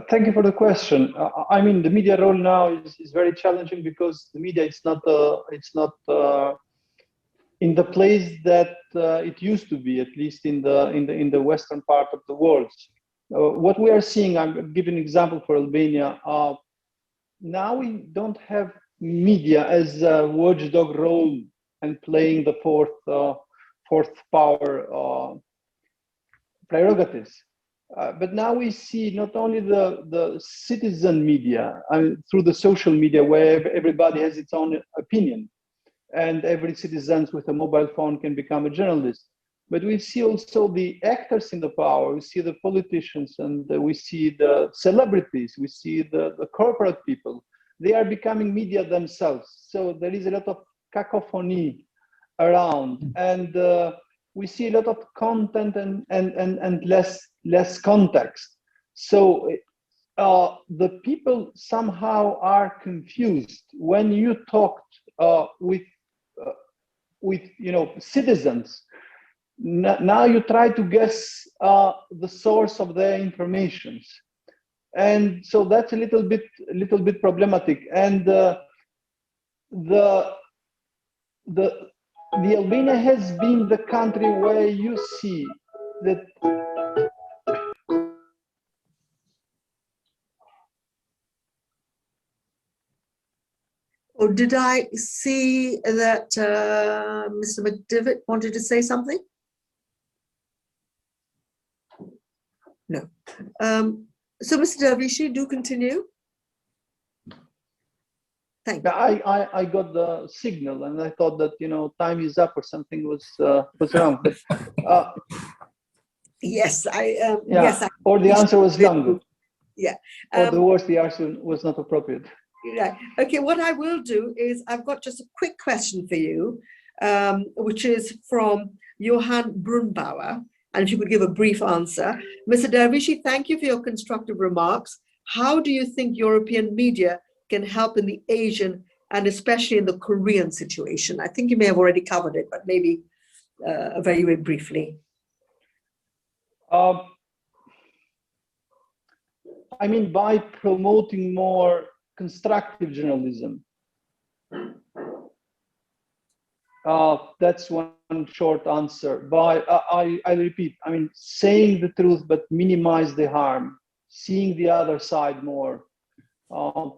Thank you for the question. I mean, the media role now is very challenging because the media is not in the place that it used to be, at least in the western part of the world. What we are seeing, I'm giving an example for Albania. Now we don't have media as a watchdog role and playing the fourth power prerogatives. But now we see not only the citizen media, through the social media where everybody has its own opinion, and every citizen with a mobile phone can become a journalist. But we see also the actors in the power, we see the politicians, and we see the celebrities, we see the corporate people. They are becoming media themselves. So there is a lot of cacophony around, and we see a lot of content and less context. So the people somehow are confused when you talked with citizens. Now you try to guess the source of their informations, and so that's a little bit problematic. And the Albania has been the country where you see that or did I see that Mr. McDevitt wanted to say something? No. So Mr. Dervishi, do continue. Thank you. I got the signal, and I thought that time is up or something was wrong. But yes, yes. Or the answer was long. Yeah. Or the worst, the answer was not appropriate. Right. Okay. What I will do is I've got just a quick question for you, which is from Johann Brunbauer. And if you could give a brief answer. Mr. Dervishi, thank you for your constructive remarks. How do you think European media can help in the Asian and especially in the Korean situation? I think you may have already covered it, but maybe very, very briefly. I mean, by promoting more constructive journalism. That's one short answer. I repeat, I mean, saying the truth but minimize the harm, seeing the other side more.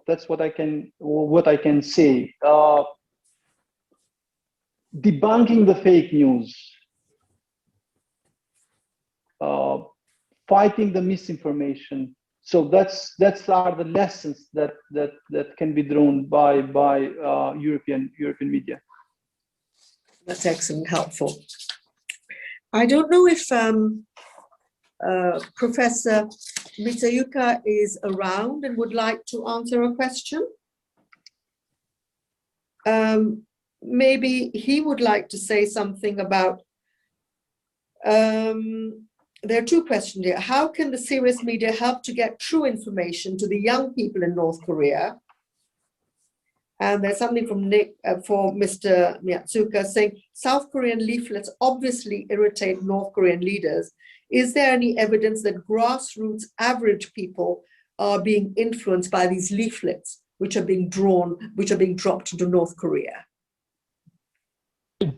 That's what I can say. Debunking the fake news, fighting the misinformation. So that's are the lessons that can be drawn by European media. That's excellent, helpful. I don't know if Professor Miyatsuka is around and would like to answer a question. Maybe he would like to say something about, there are two questions here. How can the serious media help to get true information to the young people in North Korea? And there's something from Nick for Mr. Miyatsuka saying, South Korean leaflets obviously irritate North Korean leaders. Is there any evidence that grassroots average people are being influenced by these leaflets, which are being dropped into North Korea? The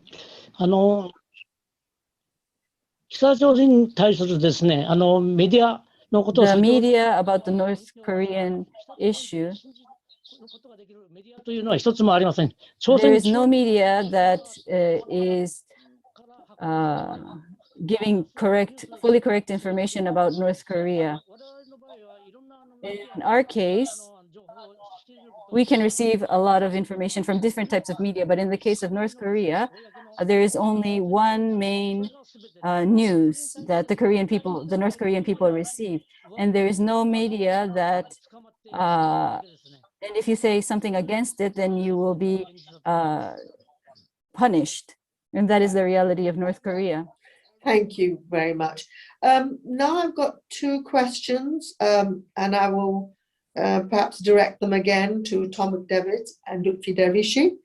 media about the North Korean issue, there is no media that is giving fully correct information about North Korea. In our case, we can receive a lot of information from different types of media, but in the case of North Korea, there is only one main news that the North Korean people receive, and there is no media that and if you say something against it, then you will be punished. And that is the reality of North Korea. Thank you very much. Now I've got two questions, and I will perhaps direct them again to Tom McDevitt and Lutfi Dervishi.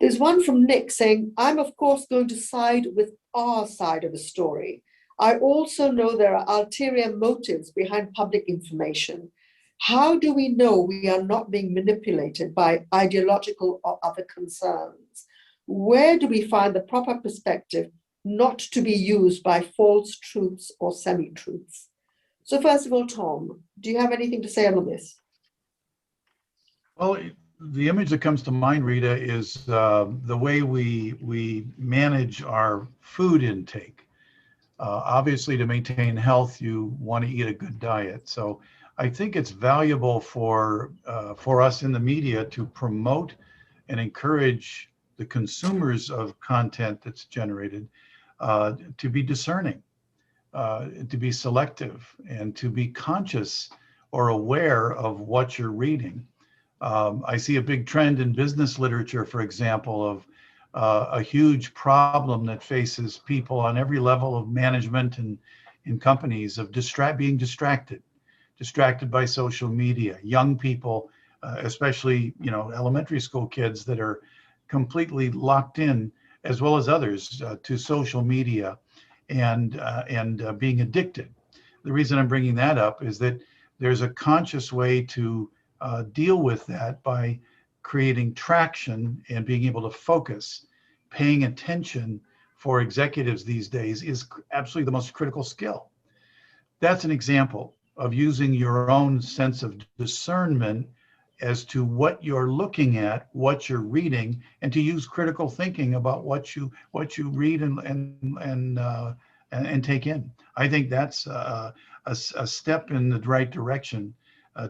There's one from Nick saying, I'm of course going to side with our side of the story. I also know there are ulterior motives behind public information. How do we know we are not being manipulated by ideological or other concerns? Where do we find the proper perspective not to be used by false truths or semi-truths? So first of all, Tom, do you have anything to say on this? Well, the image that comes to mind, Rita, is the way we manage our food intake. Obviously, to maintain health, you want to eat a good diet. So I think it's valuable for us in the media to promote and encourage the consumers of content that's generated to be discerning, to be selective, and to be conscious or aware of what you're reading. I see a big trend in business literature, for example, of a huge problem that faces people on every level of management and in companies of being distracted by social media. Young people, especially elementary school kids that are completely locked in, as well as others, to social media and being addicted. The reason I'm bringing that up is that there's a conscious way to deal with that by creating traction and being able to focus. Paying attention for executives these days is absolutely the most critical skill. That's an example of using your own sense of discernment as to what you're looking at, what you're reading, and to use critical thinking about what you read and take in. I think that's a step in the right direction,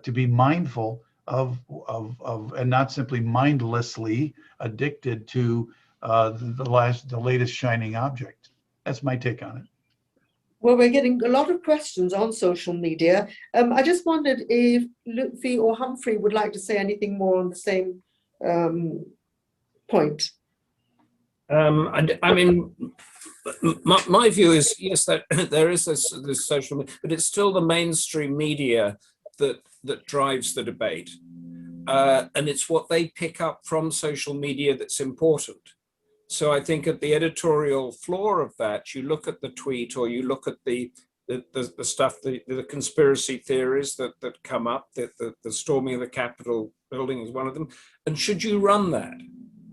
to be mindful of and not simply mindlessly addicted to the latest shining object. That's my take on it. Well, we're getting a lot of questions on social media. I just wondered if Lutfi or Humphrey would like to say anything more on the same point. I mean, my view is, yes, that there is this social media, but it's still the mainstream media that drives the debate. And it's what they pick up from social media that's important. So I think at the editorial floor of that, you look at the tweet, or you look at the stuff, the conspiracy theories that come up, the storming of the Capitol building is one of them. And should you run that,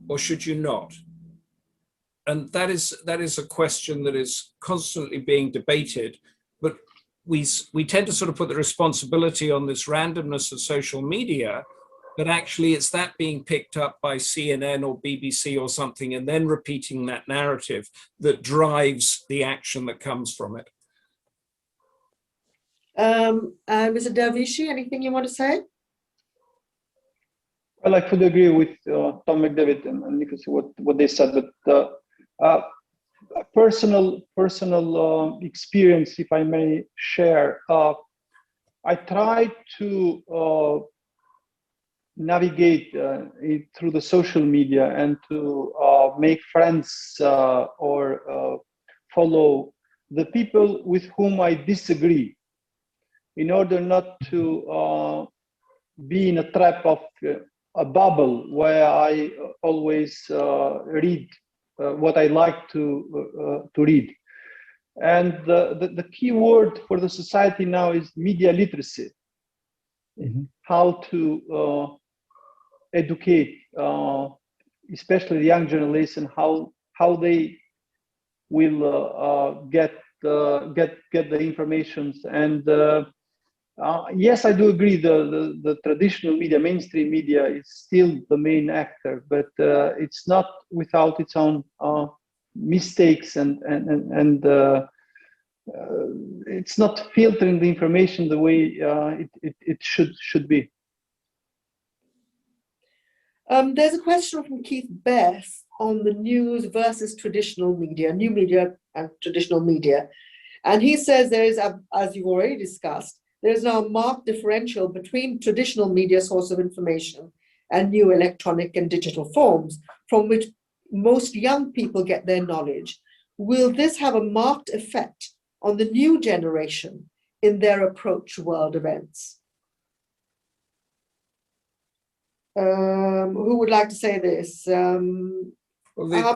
or should you not? And that is a question that is constantly being debated. But we tend to sort of put the responsibility on this randomness of social media, but actually it's that being picked up by CNN or BBC or something, and then repeating that narrative that drives the action that comes from it. Mr. Dervishi, anything you want to say? Well, I fully agree with Tom McDevitt and Nicholas, what they said, but personal experience, if I may share, I try to navigate through the social media and to make friends or follow the people with whom I disagree, in order not to be in a trap of a bubble where I always read what I like to read. And the key word for the society now is media literacy. Mm-hmm. How to educate, especially the young generation, how they will get the information. And yes, I do agree. The traditional media, mainstream media, is still the main actor, but it's not without its own mistakes, and it's not filtering the information the way it should be. There's a question from Keith Beth on the news versus traditional media, new media and traditional media. And he says there is, as you've already discussed, there is now a marked differential between traditional media source of information and new electronic and digital forms from which most young people get their knowledge. Will this have a marked effect on the new generation in their approach to world events? Who would like to say this? Well, I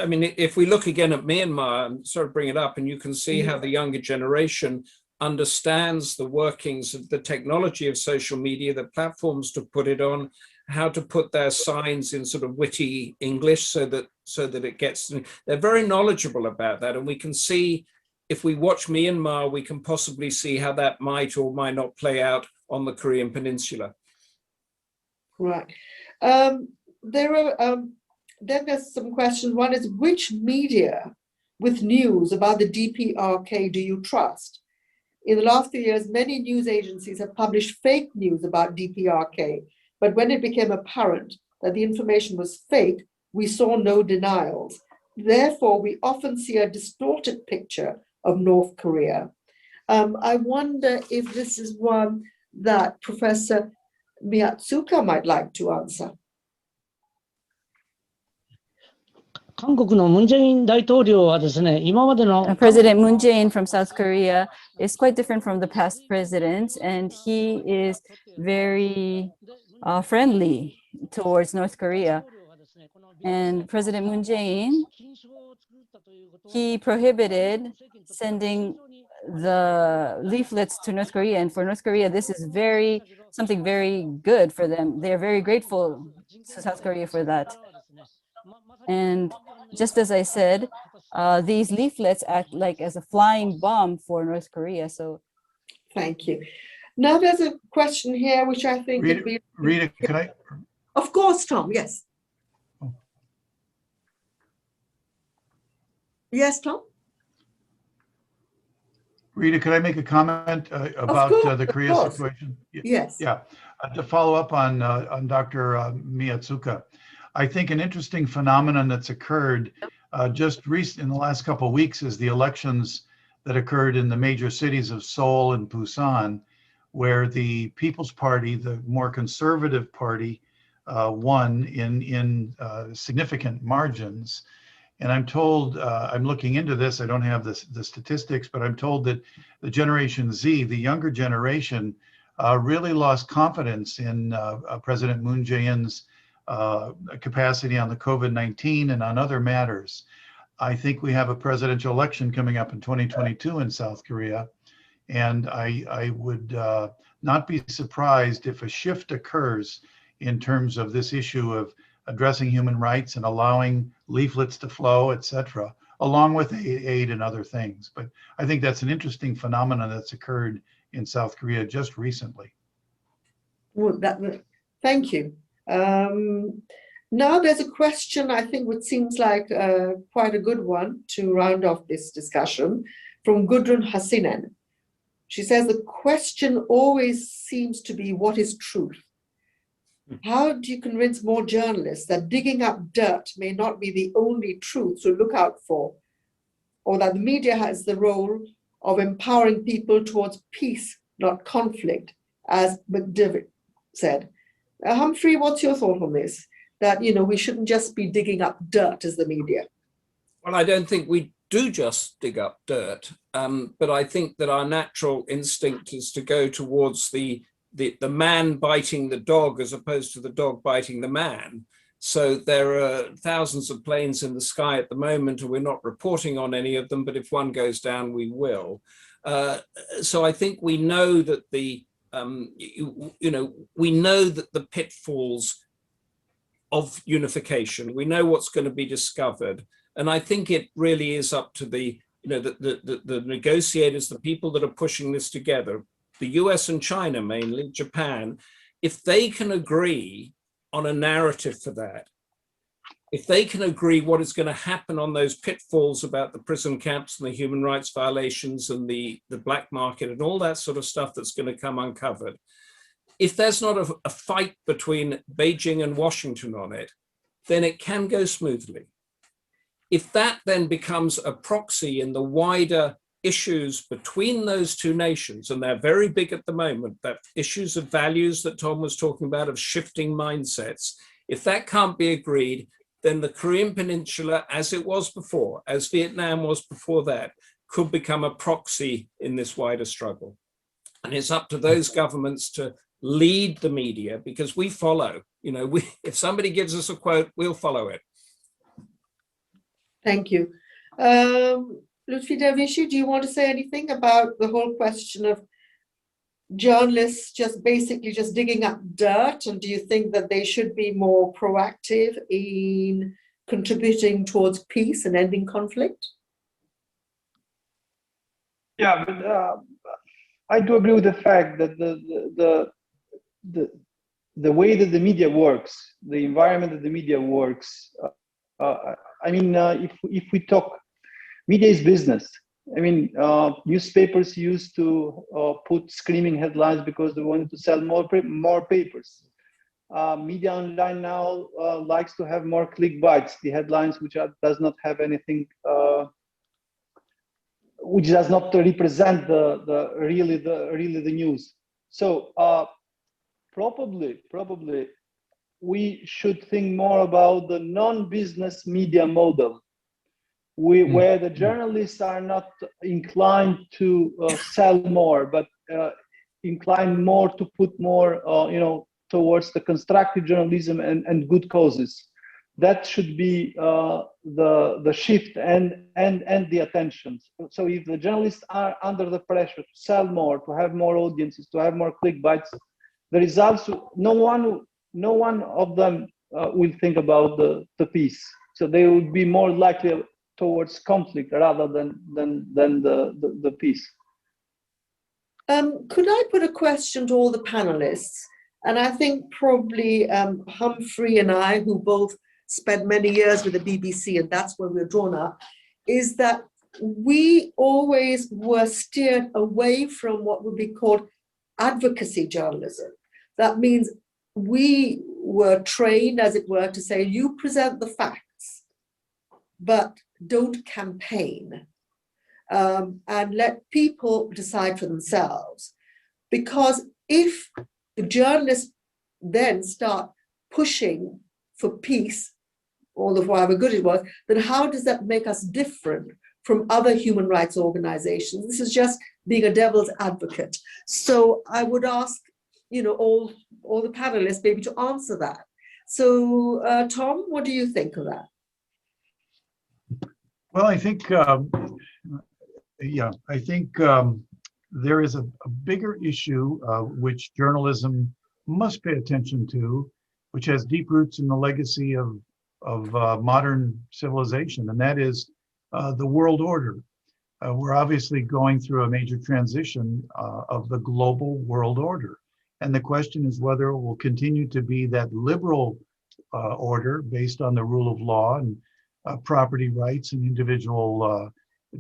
mean, if we look again at Myanmar and sort of bring it up, and you can see how the younger generation understands the workings of the technology of social media, the platforms to put it on, how to put their signs in sort of witty English so that it gets, they're very knowledgeable about that. And we can see, if we watch Myanmar, we can possibly see how that might or might not play out on the Korean Peninsula. Right. Then there's some questions. One is, which media with news about the DPRK do you trust? In the last few years, many news agencies have published fake news about DPRK, but when it became apparent that the information was fake, we saw no denials. Therefore, we often see a distorted picture of North Korea. I wonder if this is one that Professor Miyatsuka might like to answer. 韓国のムン・ジェイン大統領はですね、今までの President Moon Jae-in from South Korea is quite different from the past presidents, and he is very friendly towards North Korea. And President Moon Jae-in, he prohibited sending the leaflets to North Korea, and for North Korea, this is something very good for them. They are very grateful to South Korea for that. And just as I said, these leaflets act like as a flying bomb for North Korea. So, thank you. Now there's a question here, which I think would be. Rita, can I? Of course, Tom. Yes. Oh. Yes, Tom. Rita, could I make a comment about the Korea situation? Yes. Yeah. To follow up on Dr. Miyatsuka, I think an interesting phenomenon that's occurred just recently in the last couple of weeks is the elections that occurred in the major cities of Seoul and Busan, where the People's Party, the more conservative party, won in significant margins. And I'm told, I'm looking into this, I don't have the statistics, but I'm told that the Generation Z, the younger generation, really lost confidence in President Moon Jae-in's capacity on the COVID-19 and on other matters. I think we have a presidential election coming up in 2022 in South Korea, and I would not be surprised if a shift occurs in terms of this issue of addressing human rights and allowing leaflets to flow, etc., along with aid and other things. But I think that's an interesting phenomenon that's occurred in South Korea just recently. Well, thank you. Now there's a question, I think, which seems like quite a good one to round off this discussion from Gudrun Hassinen. She says, the question always seems to be, what is truth? How do you convince more journalists that digging up dirt may not be the only truth to look out for, or that the media has the role of empowering people towards peace, not conflict, as McDevitt said? Humphrey, what's your thought on this? That, you know, we shouldn't just be digging up dirt as the media. Well, I don't think we do just dig up dirt, but I think that our natural instinct is to go towards the man biting the dog as opposed to the dog biting the man. So there are thousands of planes in the sky at the moment, and we're not reporting on any of them, but if one goes down, we will. So I think we know that we know that the pitfalls of unification, we know what's going to be discovered. And I think it really is up to the negotiators, the people that are pushing this together, the US and China mainly, Japan, if they can agree on a narrative for that, if they can agree what is going to happen on those pitfalls about the prison camps and the human rights violations and the black market and all that sort of stuff that's going to come uncovered, if there's not a fight between Beijing and Washington on it, then it can go smoothly. If that then becomes a proxy in the wider issues between those two nations, and they're very big at the moment, that issues of values that Tom was talking about, of shifting mindsets, if that can't be agreed, then the Korean Peninsula, as it was before, as Vietnam was before that, could become a proxy in this wider struggle. And it's up to those governments to lead the media, because we follow. You know, if somebody gives us a quote, we'll follow it. Thank you. Lutfi, Dervishi, do you want to say anything about the whole question of journalists just basically just digging up dirt? And do you think that they should be more proactive in contributing towards peace and ending conflict? Yeah, but I do agree with the fact that the way that the media works, the environment that the media works, I mean, if we talk media is business. I mean, newspapers used to put screaming headlines because they wanted to sell more papers. Media online now likes to have more clickbaits, the headlines which does not have anything, which does not represent the really the news. So probably we should think more about the non-business media model, where the journalists are not inclined to sell more, but inclined more to put more, towards the constructive journalism and good causes. That should be the shift and the attention. So if the journalists are under the pressure to sell more, to have more audiences, to have more clickbaits, the results, no one of them will think about the peace. So they would be more likely towards conflict rather than the peace. Could I put a question to all the panelists? And I think probably Humphrey and I, who both spent many years with the BBC, and that's where we're drawn up, is that we always were steered away from what would be called advocacy journalism. That means we were trained, as it were, to say, you present the facts, but don't campaign, and let people decide for themselves. Because if the journalists then start pushing for peace, all of however good it was, then how does that make us different from other human rights organizations? This is just being a devil's advocate. So I would ask, all the panelists maybe to answer that. So Tom, what do you think of that? Well, I think, there is a bigger issue which journalism must pay attention to, which has deep roots in the legacy of modern civilization, and that is the world order. We're obviously going through a major transition of the global world order. And the question is whether it will continue to be that liberal order based on the rule of law and property rights and individual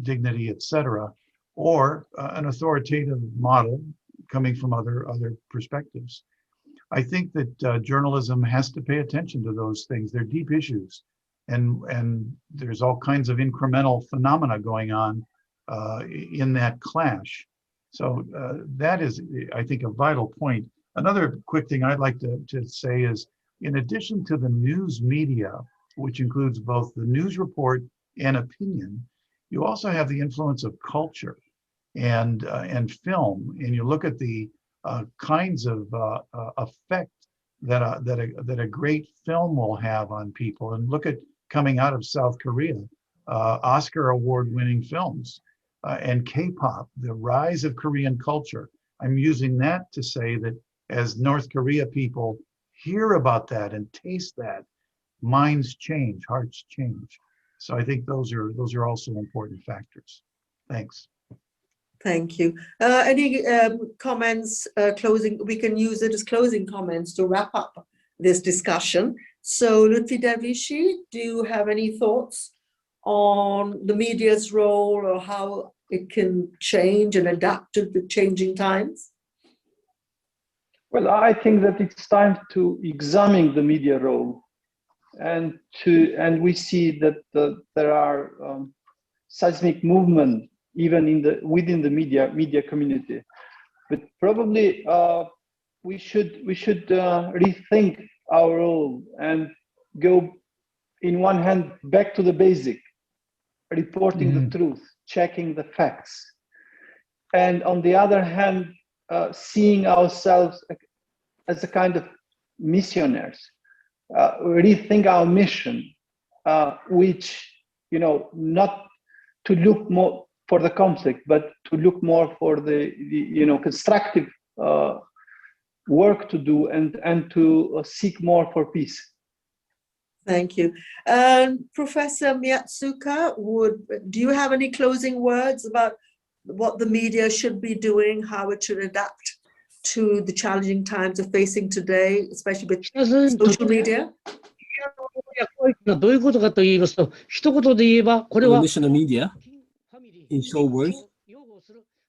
dignity, etc., or an authoritative model coming from other perspectives. I think that journalism has to pay attention to those things. They're deep issues, and there's all kinds of incremental phenomena going on in that clash. So that is, I think, a vital point. Another quick thing I'd like to say is, in addition to the news media, which includes both the news report and opinion, you also have the influence of culture and film, and you look at the kinds of effect that a great film will have on people. And look at coming out of South Korea, Oscar award-winning films, and K-pop, the rise of Korean culture. I'm using that to say that as North Korea people hear about that and taste that, minds change, hearts change. So I think those are also important factors. Thanks. Thank you. Any comments, closing? We can use it as closing comments to wrap up this discussion. So Lutfi, Dervishi, do you have any thoughts on the media's role or how it can change and adapt to the changing times? Well, I think that it's time to examine the media role, and we see that there are seismic movement even within the media community. But probably we should rethink our role and go, in one hand, back to the basic, reporting the truth, checking the facts, and on the other hand, seeing ourselves as a kind of missionaries, rethink our mission, which, not to look more for the conflict, but to look more for the constructive work to do and to seek more for peace. Thank you. Professor Miyatsuka, do you have any closing words about what the media should be doing, how it should adapt to the challenging times we're facing today, especially with social media? どういうことかと言いますと、一言で言えば、これは Coalition of media. in short words,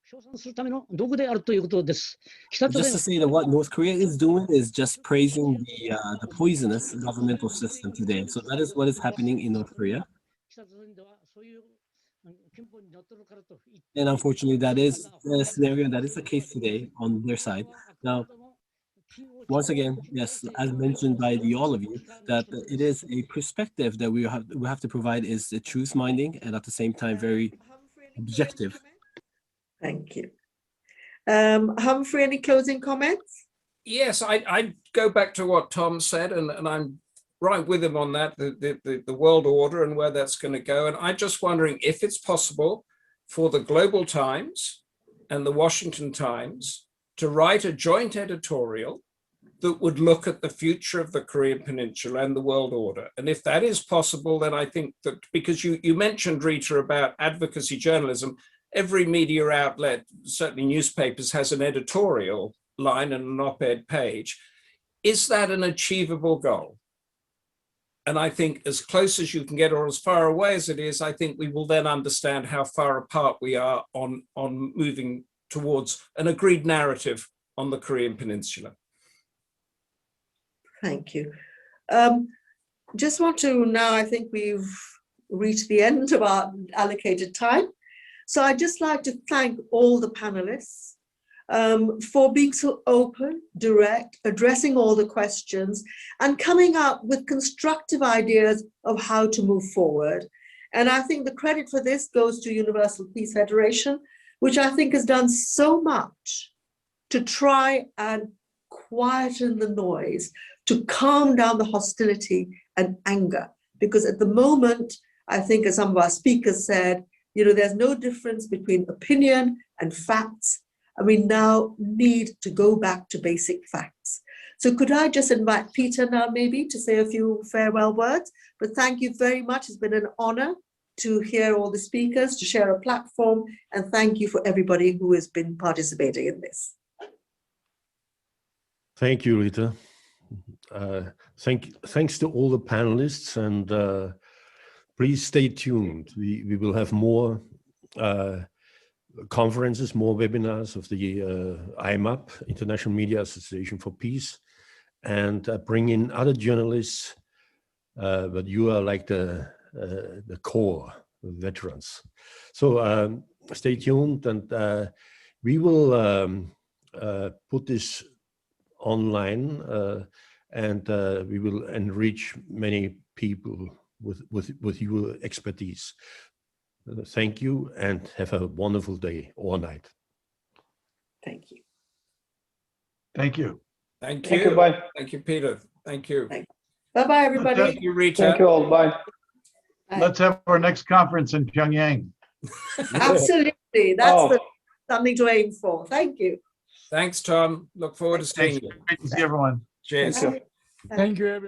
just to say that what North Korea is doing is just praising the poisonous governmental system today. So that is what is happening in North Korea. And unfortunately, that is the scenario, that is the case today on their side. Now, once again, yes, as mentioned by all of you, that it is a perspective that we have to provide is the truth-minding and at the same time very objective. Thank you. Humphrey, any closing comments? Yes, I go back to what Tom said, and I'm right with him on that, the world order and where that's going to go. And I'm just wondering if it's possible for the Global Times and the Washington Times to write a joint editorial that would look at the future of the Korean Peninsula and the world order. And if that is possible, then I think that, because you mentioned, Rita, about advocacy journalism, every media outlet, certainly newspapers, has an editorial line and an op-ed page. Is that an achievable goal? And I think as close as you can get, or as far away as it is, I think we will then understand how far apart we are on moving towards an agreed narrative on the Korean Peninsula. Thank you. Just want to now, I think we've reached the end of our allocated time. So I'd just like to thank all the panelists for being so open, direct, addressing all the questions and coming up with constructive ideas of how to move forward. And I think the credit for this goes to Universal Peace Federation, which I think has done so much to try and quieten the noise, to calm down the hostility and anger. Because at the moment, I think as some of our speakers said, there's no difference between opinion and facts. And we now need to go back to basic facts. So could I just invite Peter now maybe to say a few farewell words? But thank you very much. It's been an honor to hear all the speakers, to share a platform, and thank you for everybody who has been participating in this. Thank you, Rita. Thanks to all the panelists, and please stay tuned. We will have more conferences, more webinars of the IMAP, International Media Association for Peace, and bring in other journalists, but you are like the core veterans. So stay tuned, and we will put this online, and we will enrich many people with your expertise. Thank you, and have a wonderful day or night. Thank you. Thank you. Thank you. Thank you, bye. Thank you, Peter. Thank you. Bye-bye, everybody. Thank you, Rita. Thank you all, bye. Let's have our next conference in Pyongyang. Absolutely. That's something to aim for. Thank you. Thanks, Tom. Look forward to seeing you. Great to see everyone. Cheers. Thank you. Thank you, everybody.